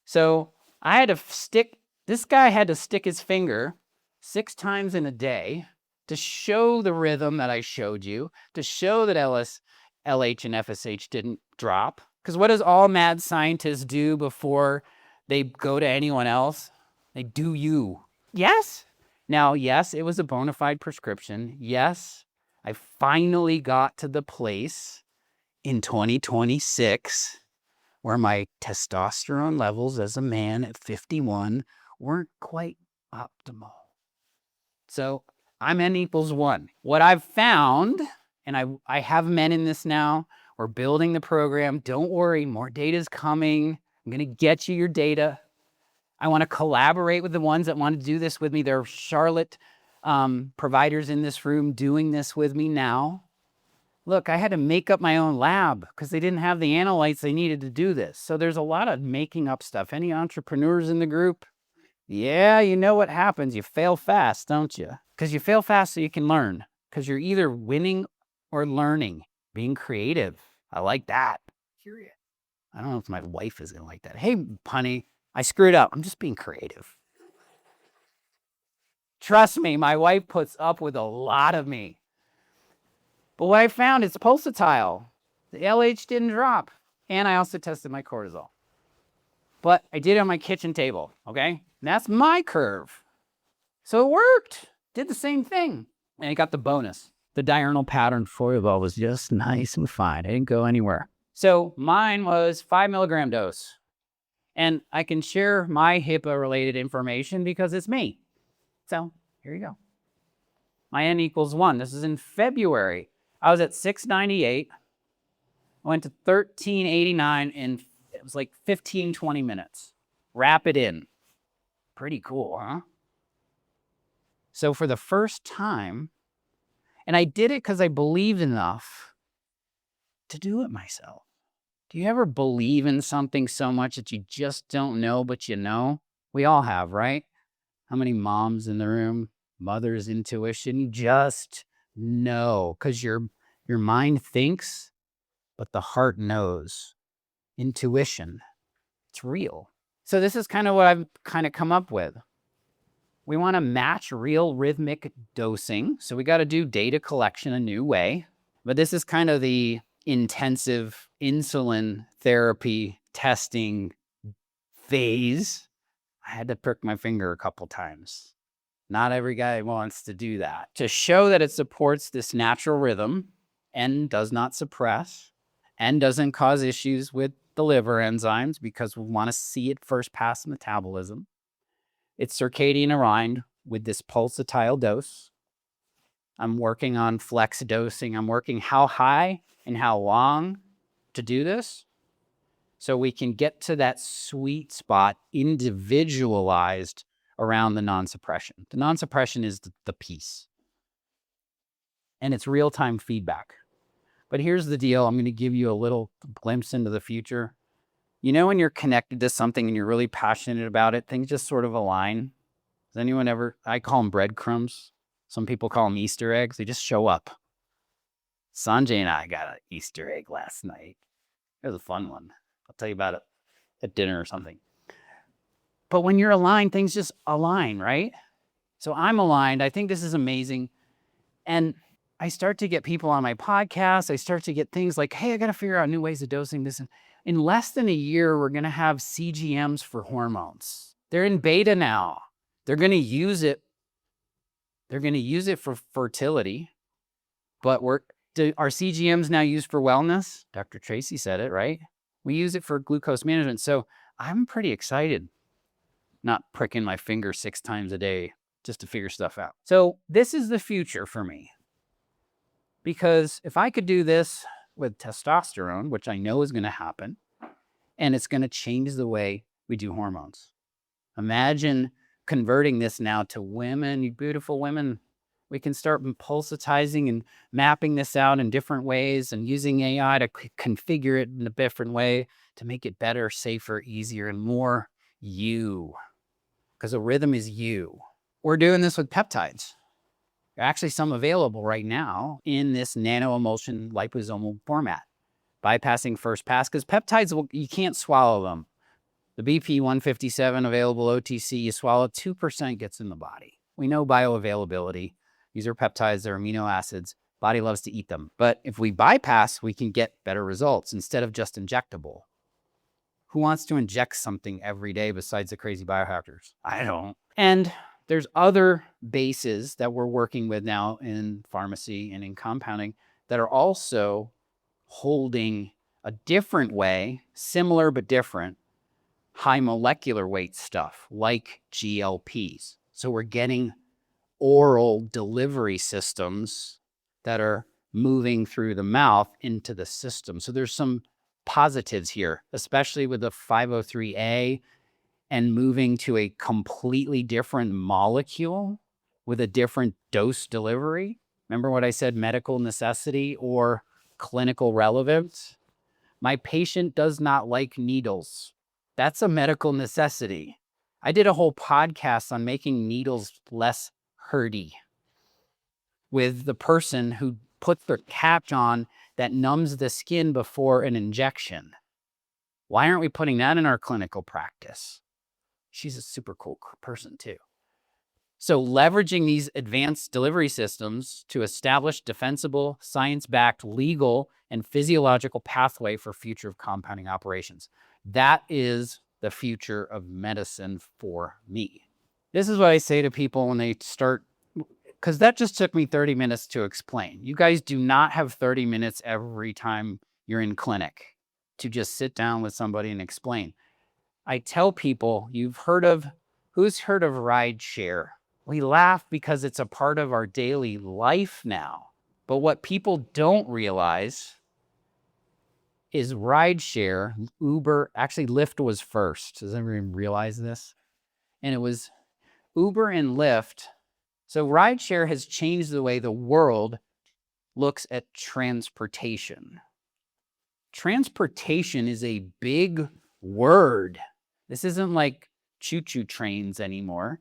[SPEAKER 1] So I had to this guy had to stick his finger 6 times in a day to show the rhythm that I showed you, to show that LH and FSH didn't drop. Because what does all mad scientists do before they go to anyone else? They do you. Yes? Now, yes, it was a bona fide prescription. Yes, I finally got to the place in 2026 where my testosterone levels as a man at 51 weren't quite optimal. So I'm N equals 1. What I've found, and I have men in this now, we're building the program. Don't worry, more data is coming. I'm going to get you your data. I want to collaborate with the ones that want to do this with me. There are Charlotte providers in this room doing this with me now. Look, I had to make up my own lab because they didn't have the analytes they needed to do this. So there's a lot of making up stuff. Any entrepreneurs in the group? Yeah, you know what happens. You fail fast, don't you? Because you fail fast so you can learn. Because you're either winning or learning. Being creative. I like that. Curious. I don't know if my wife is going to like that. Hey, honey, I screwed up. I'm just being creative. Trust me, my wife puts up with a lot of me. But what I found is pulsatile. The LH didn't drop. And I also tested my cortisol. But I did it on my kitchen table, okay? And that's my curve. So it worked. Did the same thing. And I got the bonus. The diurnal pattern foil was just nice and fine. I didn't go anywhere. So mine was 5 milligram dose. And I can share my HIPAA-related information because it's me. So here you go. My N equals 1. This is in February. I was at 698. I went to 1389 in, it was like 15, 20 minutes. Wrap it in. Pretty cool, huh? So for the first time, and I did it because I believed enough to do it myself. Do you ever believe in something so much that you just don't know, but you know? We all have, right? How many moms in the room? Mother's intuition. You just know because your mind thinks, but the heart knows. Intuition. It's real. So this is kind of what I've kind of come up with. We want to match real rhythmic dosing. So we got to do data collection a new way. But this is kind of the intensive insulin therapy testing phase. I had to prick my finger a couple times. Not every guy wants to do that. To show that it supports this natural rhythm and does not suppress and doesn't cause issues with the liver enzymes because we want to see it first pass metabolism. It's circadian aligned with this pulsatile dose. I'm working on flex dosing. I'm working how high and how long to do this so we can get to that sweet spot individualized around the non-suppression. The non-suppression is the piece. And it's real-time feedback. But here's the deal. I'm going to give you a little glimpse into the future. You know when you're connected to something and you're really passionate about it, things just sort of align. Does anyone ever, I call them breadcrumbs. Some people call them Easter eggs. They just show up. Sanjay and I got an Easter egg last night. It was a fun one. I'll tell you about it at dinner or something. But when you're aligned, things just align, right? So I'm aligned. I think this is amazing. And I start to get people on my podcast. I start to get things like, hey, I got to figure out new ways of dosing this. And in less than a year, we're going to have CGMs for hormones. They're in beta now. They're going to use it. They're going to use it for fertility. But are CGMs now used for wellness? Dr. Tracy said it, right? We use it for glucose management. So I'm pretty excited. Not pricking my finger 6 times a day just to figure stuff out. So this is the future for me. Because if I could do this with testosterone, which I know is going to happen, and it's going to change the way we do hormones. Imagine converting this now to women, you beautiful women. We can start pulsatizing and mapping this out in different ways and using AI to configure it in a different way to make it better, safer, easier, and more you. Because a rhythm is you. We're doing this with peptides. There are actually some available right now in this nanoemulsion liposomal format, bypassing first pass, because peptides, you can't swallow them. The BP 157 available OTC, you swallow 2% gets in the body. We know bioavailability. These are peptides, they're amino acids. Body loves to eat them. But if we bypass, we can get better results instead of just injectable. Who wants to inject something every day besides the crazy biohackers? I don't. And there's other bases that we're working with now in pharmacy and in compounding that are also holding a different way, similar but different, high molecular weight stuff like GLPs. So we're getting oral delivery systems that are moving through the mouth into the system. So there's some positives here, especially with the 503A and moving to a completely different molecule with a different dose delivery. Remember what I said, medical necessity or clinical relevance? My patient does not like needles. That's a medical necessity. I did a whole podcast on making needles less hurty with the person who puts their cap on that numbs the skin before an injection. Why aren't we putting that in our clinical practice? She's a super cool person too. So leveraging these advanced delivery systems to establish defensible, science-backed, legal, and physiological pathway for future of compounding operations. That is the future of medicine for me. This is what I say to people when they start, because that just took me 30 minutes to explain. You guys do not have 30 minutes every time you're in clinic to just sit down with somebody and explain. I tell people, who's heard of ride share? We laugh because it's a part of our daily life now. But what people don't realize is ride share, Uber, actually Lyft was first. Does everyone realize this? And it was Uber and Lyft. So ride share has changed the way the world looks at transportation. Transportation is a big word. This isn't like choo-choo trains anymore.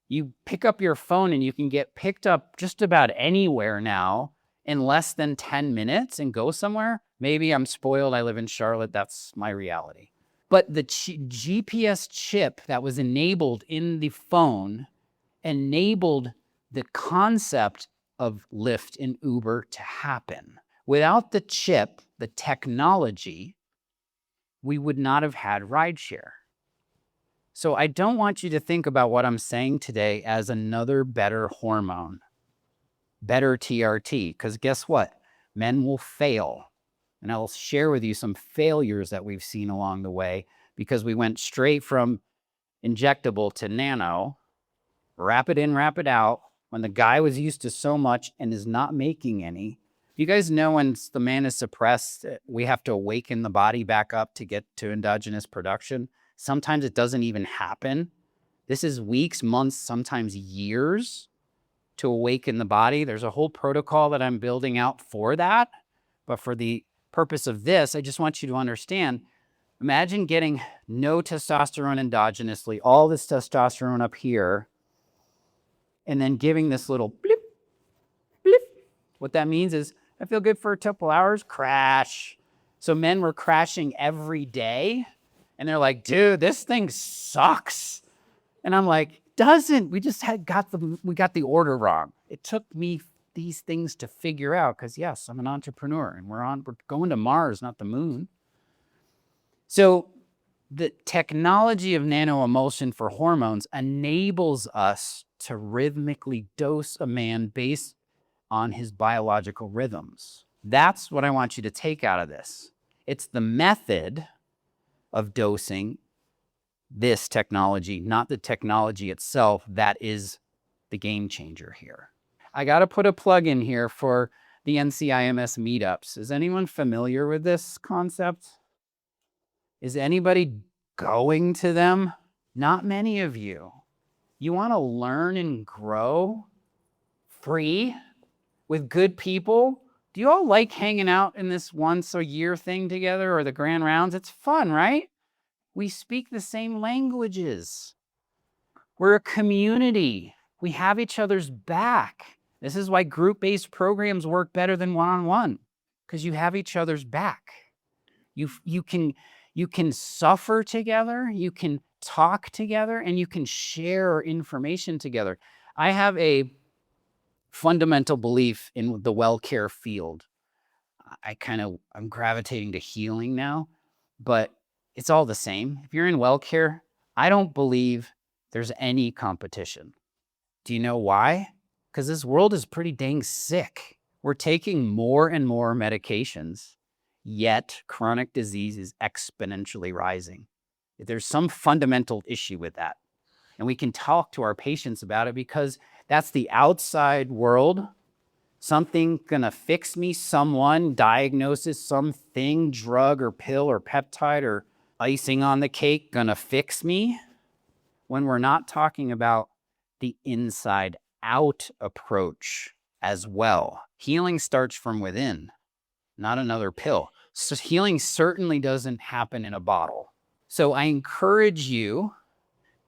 [SPEAKER 1] You pick up your phone and you can get picked up just about anywhere now in less than 10 minutes and go somewhere. Maybe I'm spoiled. I live in Charlotte. That's my reality. But the GPS chip that was enabled in the phone enabled the concept of Lyft and Uber to happen. Without the chip, the technology, we would not have had rideshare. So I don't want you to think about what I'm saying today as another better hormone, better TRT, because guess what? Men will fail. And I'll share with you some failures that we've seen along the way because we went straight from injectable to nano, rapid in, rapid out, when the guy was used to so much and is not making any. You guys know when the man is suppressed, we have to awaken the body back up to get to endogenous production. Sometimes it doesn't even happen. This is weeks, months, sometimes years to awaken the body. There's a whole protocol that I'm building out for that. But for the purpose of this, I just want you to understand, imagine getting no testosterone endogenously, all this testosterone up here, and then giving this little blip, blip. What that means is, I feel good for a couple hours, crash. So men were crashing every day. And they're like, dude, this thing sucks. And I'm like, doesn't. We just got the order wrong. It took me these things to figure out because, yes, I'm an entrepreneur and we're going to Mars, not the moon. So the technology of nanoemulsion for hormones enables us to rhythmically dose a man based on his biological rhythms. That's what I want you to take out of this. It's the method of dosing this technology, not the technology itself, that is the game changer here. I got to put a plug in here for the NCIMS meetups. Is anyone familiar with this concept? Is anybody going to them? Not many of you. You want to learn and grow? free with good people. Do you all like hanging out in this once a year thing together or the grand rounds? It's fun, right? We speak the same languages. We're a community. We have each other's back. This is why group-based programs work better than one-on-one, because you have each other's back. You can suffer together, you can talk together, and you can share information together. I have a fundamental belief in the well-care field. I'm gravitating to healing now, but it's all the same. If you're in well-care, I don't believe there's any competition. Do you know why? Because this world is pretty dang sick. We're taking more and more medications, yet chronic disease is exponentially rising. There's some fundamental issue with that. And we can talk to our patients about it because that's the outside world. Something gonna fix me, someone, diagnosis, something, drug or pill or peptide or icing on the cake gonna fix me. When we're not talking about the inside out approach as well. Healing starts from within, not another pill. So healing certainly doesn't happen in a bottle. So I encourage you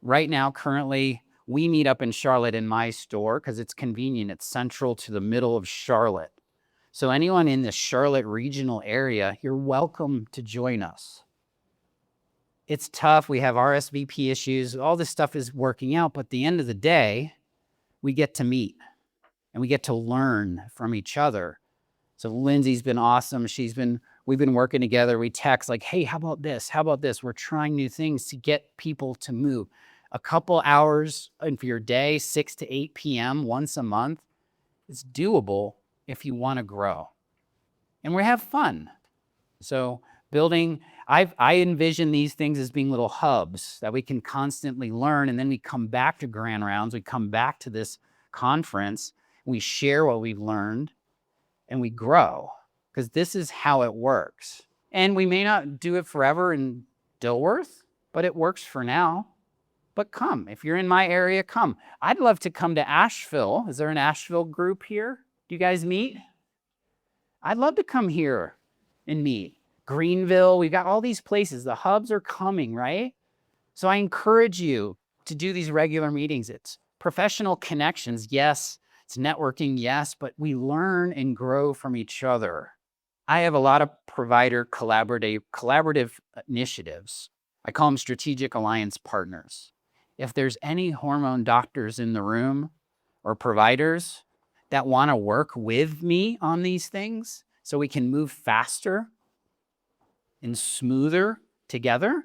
[SPEAKER 1] right now, currently, we meet up in Charlotte in my store because it's convenient. It's central to the middle of Charlotte. So anyone in the Charlotte regional area, you're welcome to join us. It's tough. We have RSVP issues. All this stuff is working out. But at the end of the day, we get to meet and we get to learn from each other. So Lindsay's been awesome. We've been working together. We text like, hey, how about this? How about this? We're trying new things to get people to move. A couple hours for your day, 6 to 8 p.m. once a month, it's doable if you want to grow. And we have fun. So I envision these things as being little hubs that we can constantly learn, and then we come back to grand rounds, we come back to this conference, we share what we've learned, and we grow, because this is how it works. And we may not do it forever in Dilworth, but it works for now. But come, if you're in my area, come. I'd love to come to Asheville. Is there an Asheville group here? Do you guys meet? I'd love to come here and meet. Greenville, we've got all these places. The hubs are coming, right? So I encourage you to do these regular meetings. It's professional connections, yes. It's networking, yes, but we learn and grow from each other. I have a lot of provider collaborative initiatives. I call them strategic alliance partners. If there's any hormone doctors in the room or providers that want to work with me on these things so we can move faster and smoother together,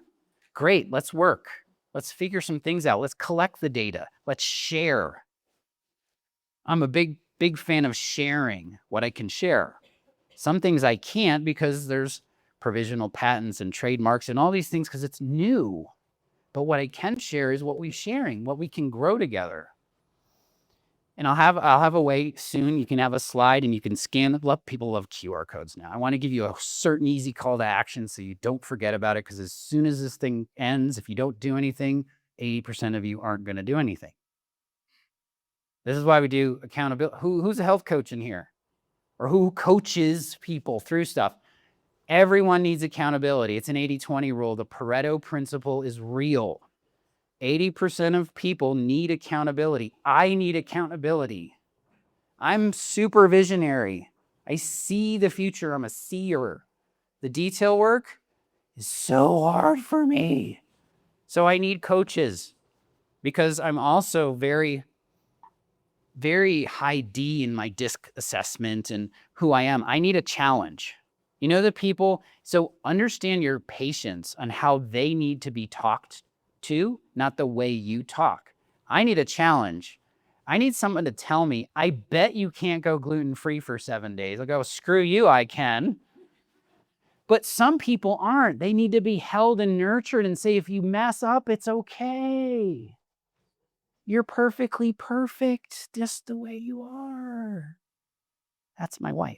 [SPEAKER 1] great, let's work. Let's figure some things out. Let's collect the data. Let's share. I'm a big fan of sharing what I can share. Some things I can't because there's provisional patents and trademarks and all these things because it's new. But what I can share is what we're sharing, what we can grow together. And I'll have a way soon. You can have a slide and you can scan it. People love QR codes now. I want to give you a certain easy call to action so you don't forget about it, because as soon as this thing ends, if you don't do anything, 80% of you aren't going to do anything. This is why we do accountability. Who's a health coach in here? Or who coaches people through stuff? Everyone needs accountability. It's an 80-20 rule. The Pareto principle is real. 80% of people need accountability. I need accountability. I'm super visionary. I see the future. I'm a seer. The detail work is so hard for me. So I need coaches, because I'm also very, very high D in my DISC assessment and who I am. I need a challenge. You know the people, so understand your patients on how they need to be talked to, not the way you talk. I need a challenge. I need someone to tell me, I bet you can't go gluten-free for 7 days. I'll go, screw you, I can. But some people aren't. They need to be held and nurtured and say, if you mess up, it's okay. You're perfectly perfect just the way you are. That's my wife.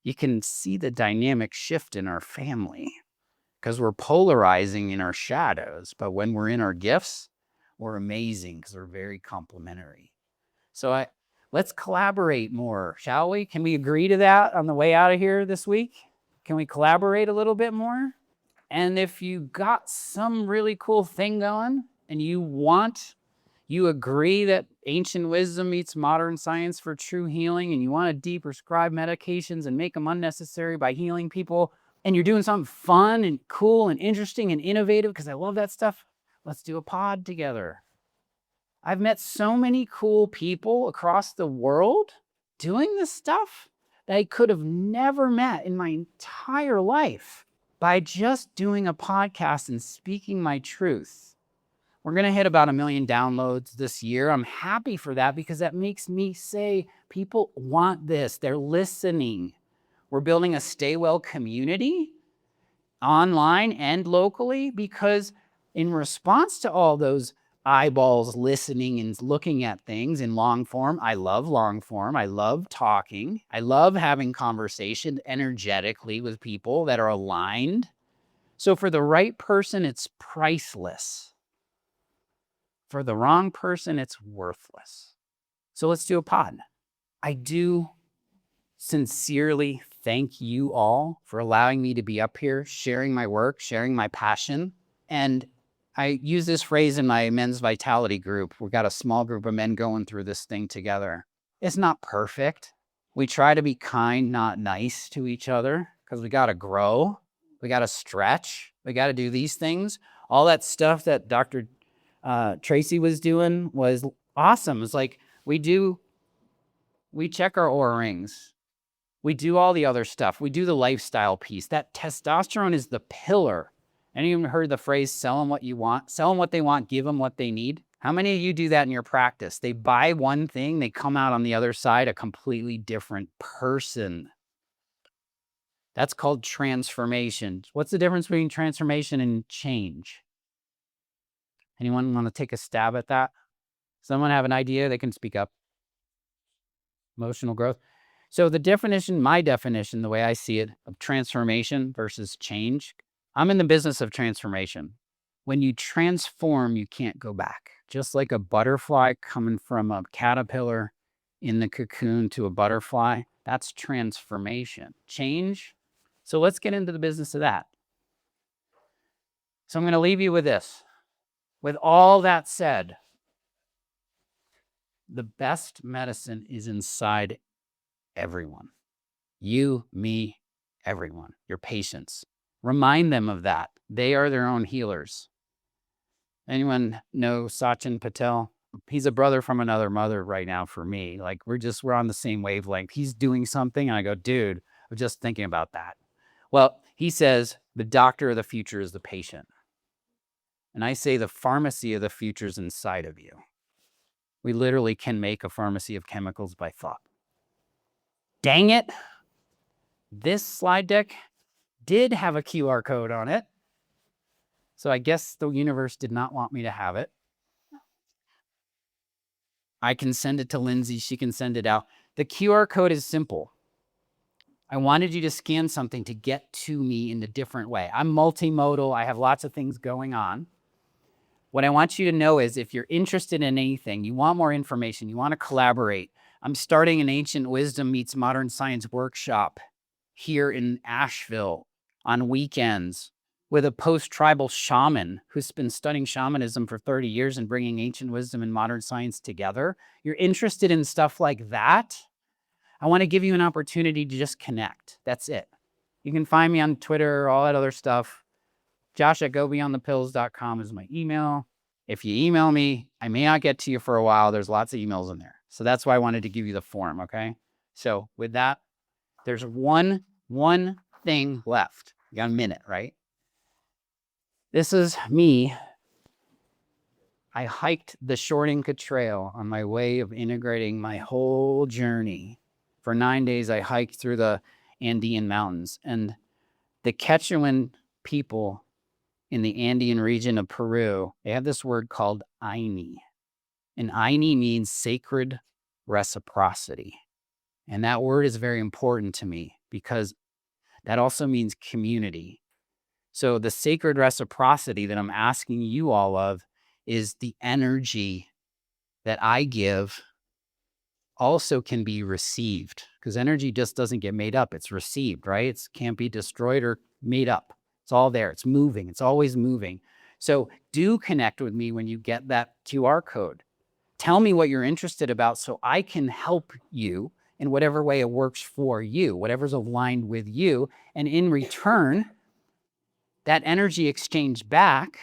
[SPEAKER 1] You can see the dynamic shift in our family because we're polarizing in our shadows. But when we're in our gifts, we're amazing because we're very complementary. So Let's collaborate more, shall we? Can we agree to that on the way out of here this week? Can we collaborate a little bit more? And if you got some really cool thing going and you agree that ancient wisdom meets modern science for true healing, and you want to de-prescribe medications and make them unnecessary by healing people, and you're doing something fun and cool and interesting and innovative, because I love that stuff, let's do a pod together. I've met so many cool people across the world doing this stuff that I could have never met in my entire life by just doing a podcast and speaking my truth. We're going to hit about 1 million downloads this year. I'm happy for that because that makes me say people want this. They're listening. We're building a Stay Well community online and locally because in response to all those eyeballs listening and looking at things in long form, I love long form. I love talking. I love having conversation energetically with people that are aligned. So for the right person, it's priceless. For the wrong person, it's worthless. So let's do a pod. I do sincerely thank you all for allowing me to be up here, sharing my work, sharing my passion. And I use this phrase in my men's vitality group. We've got a small group of men going through this thing together. It's not perfect. We try to be kind, not nice to each other because we got to grow. We got to stretch. We got to do these things. All that stuff that Dr. Tracy was doing was awesome. It's like we check our Oura rings. We do all the other stuff. We do the lifestyle piece. That testosterone is the pillar. Anyone heard the phrase, sell them what you want? Sell them what they want, give them what they need. How many of you do that in your practice? They buy one thing, they come out on the other side a completely different person. That's called transformation. What's the difference between transformation and change? Anyone want to take a stab at that? Someone have an idea? They can speak up. Emotional growth. So the definition, my definition, the way I see it, of transformation versus change, I'm in the business of transformation. When you transform, you can't go back. Just like a butterfly coming from a caterpillar in the cocoon to a butterfly, that's transformation. Change. So let's get into the business of that. So I'm going to leave you with this. With all that said, the best medicine is inside everyone. You, me, everyone, your patients. Remind them of that. They are their own healers. Anyone know Sachin Patel? He's a brother from another mother right now for me. Like we're on the same wavelength. He's doing something and I go, dude, I'm just thinking about that. Well, he says the doctor of the future is the patient. And I say the pharmacy of the future is inside of you. We literally can make a pharmacy of chemicals by thought. Dang it. This slide deck did have a QR code on it. So I guess the universe did not want me to have it. I can send it to Lindsay. She can send it out. The QR code is simple. I wanted you to scan something to get to me in a different way. I'm multimodal. I have lots of things going on. What I want you to know is if you're interested in anything, you want more information, you want to collaborate, I'm starting an Ancient Wisdom Meets Modern Science workshop here in Asheville on weekends with a post-tribal shaman who's been studying shamanism for 30 years and bringing ancient wisdom and modern science together. You're interested in stuff like that? I want to give you an opportunity to just connect. That's it. You can find me on Twitter, all that other stuff. Josh@gobeyondthepills.com is my email. If you email me, I may not get to you for a while. There's lots of emails in there. So that's why I wanted to give you the form, okay? So with that, there's one thing left. You got a minute, right? This is me. I hiked the Short Inca Trail on my way of integrating my whole journey. For 9 days, I hiked through the Andean mountains. And the Quechuan people in the Andean region of Peru, they have this word called Aini. And Aini means sacred reciprocity. And that word is very important to me because that also means community. So the sacred reciprocity that I'm asking you all of is the energy that I give also can be received, because energy just doesn't get made up. It's received, right? It can't be destroyed or made up. It's all there. It's moving. It's always moving. So do connect with me when you get that QR code. Tell me what you're interested about so I can help you in whatever way it works for you, whatever's aligned with you. And in return, that energy exchange back,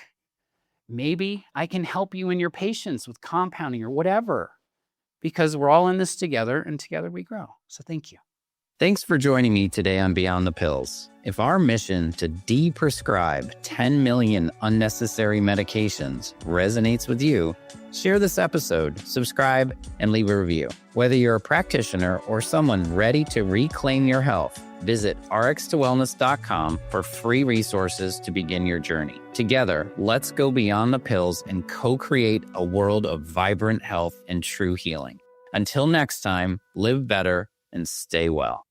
[SPEAKER 1] maybe I can help you and your patients with compounding or whatever, because we're all in this together and together we grow. So thank you.
[SPEAKER 5] Thanks for joining me today on Beyond the Pills. If our mission to de-prescribe 10 million unnecessary medications resonates with you, share this episode, subscribe, and leave a review. Whether you're a practitioner or someone ready to reclaim your health, visit rx2wellness.com for free resources to begin your journey. Together, let's go beyond the pills and co-create a world of vibrant health and true healing. Until next time, live better and stay well.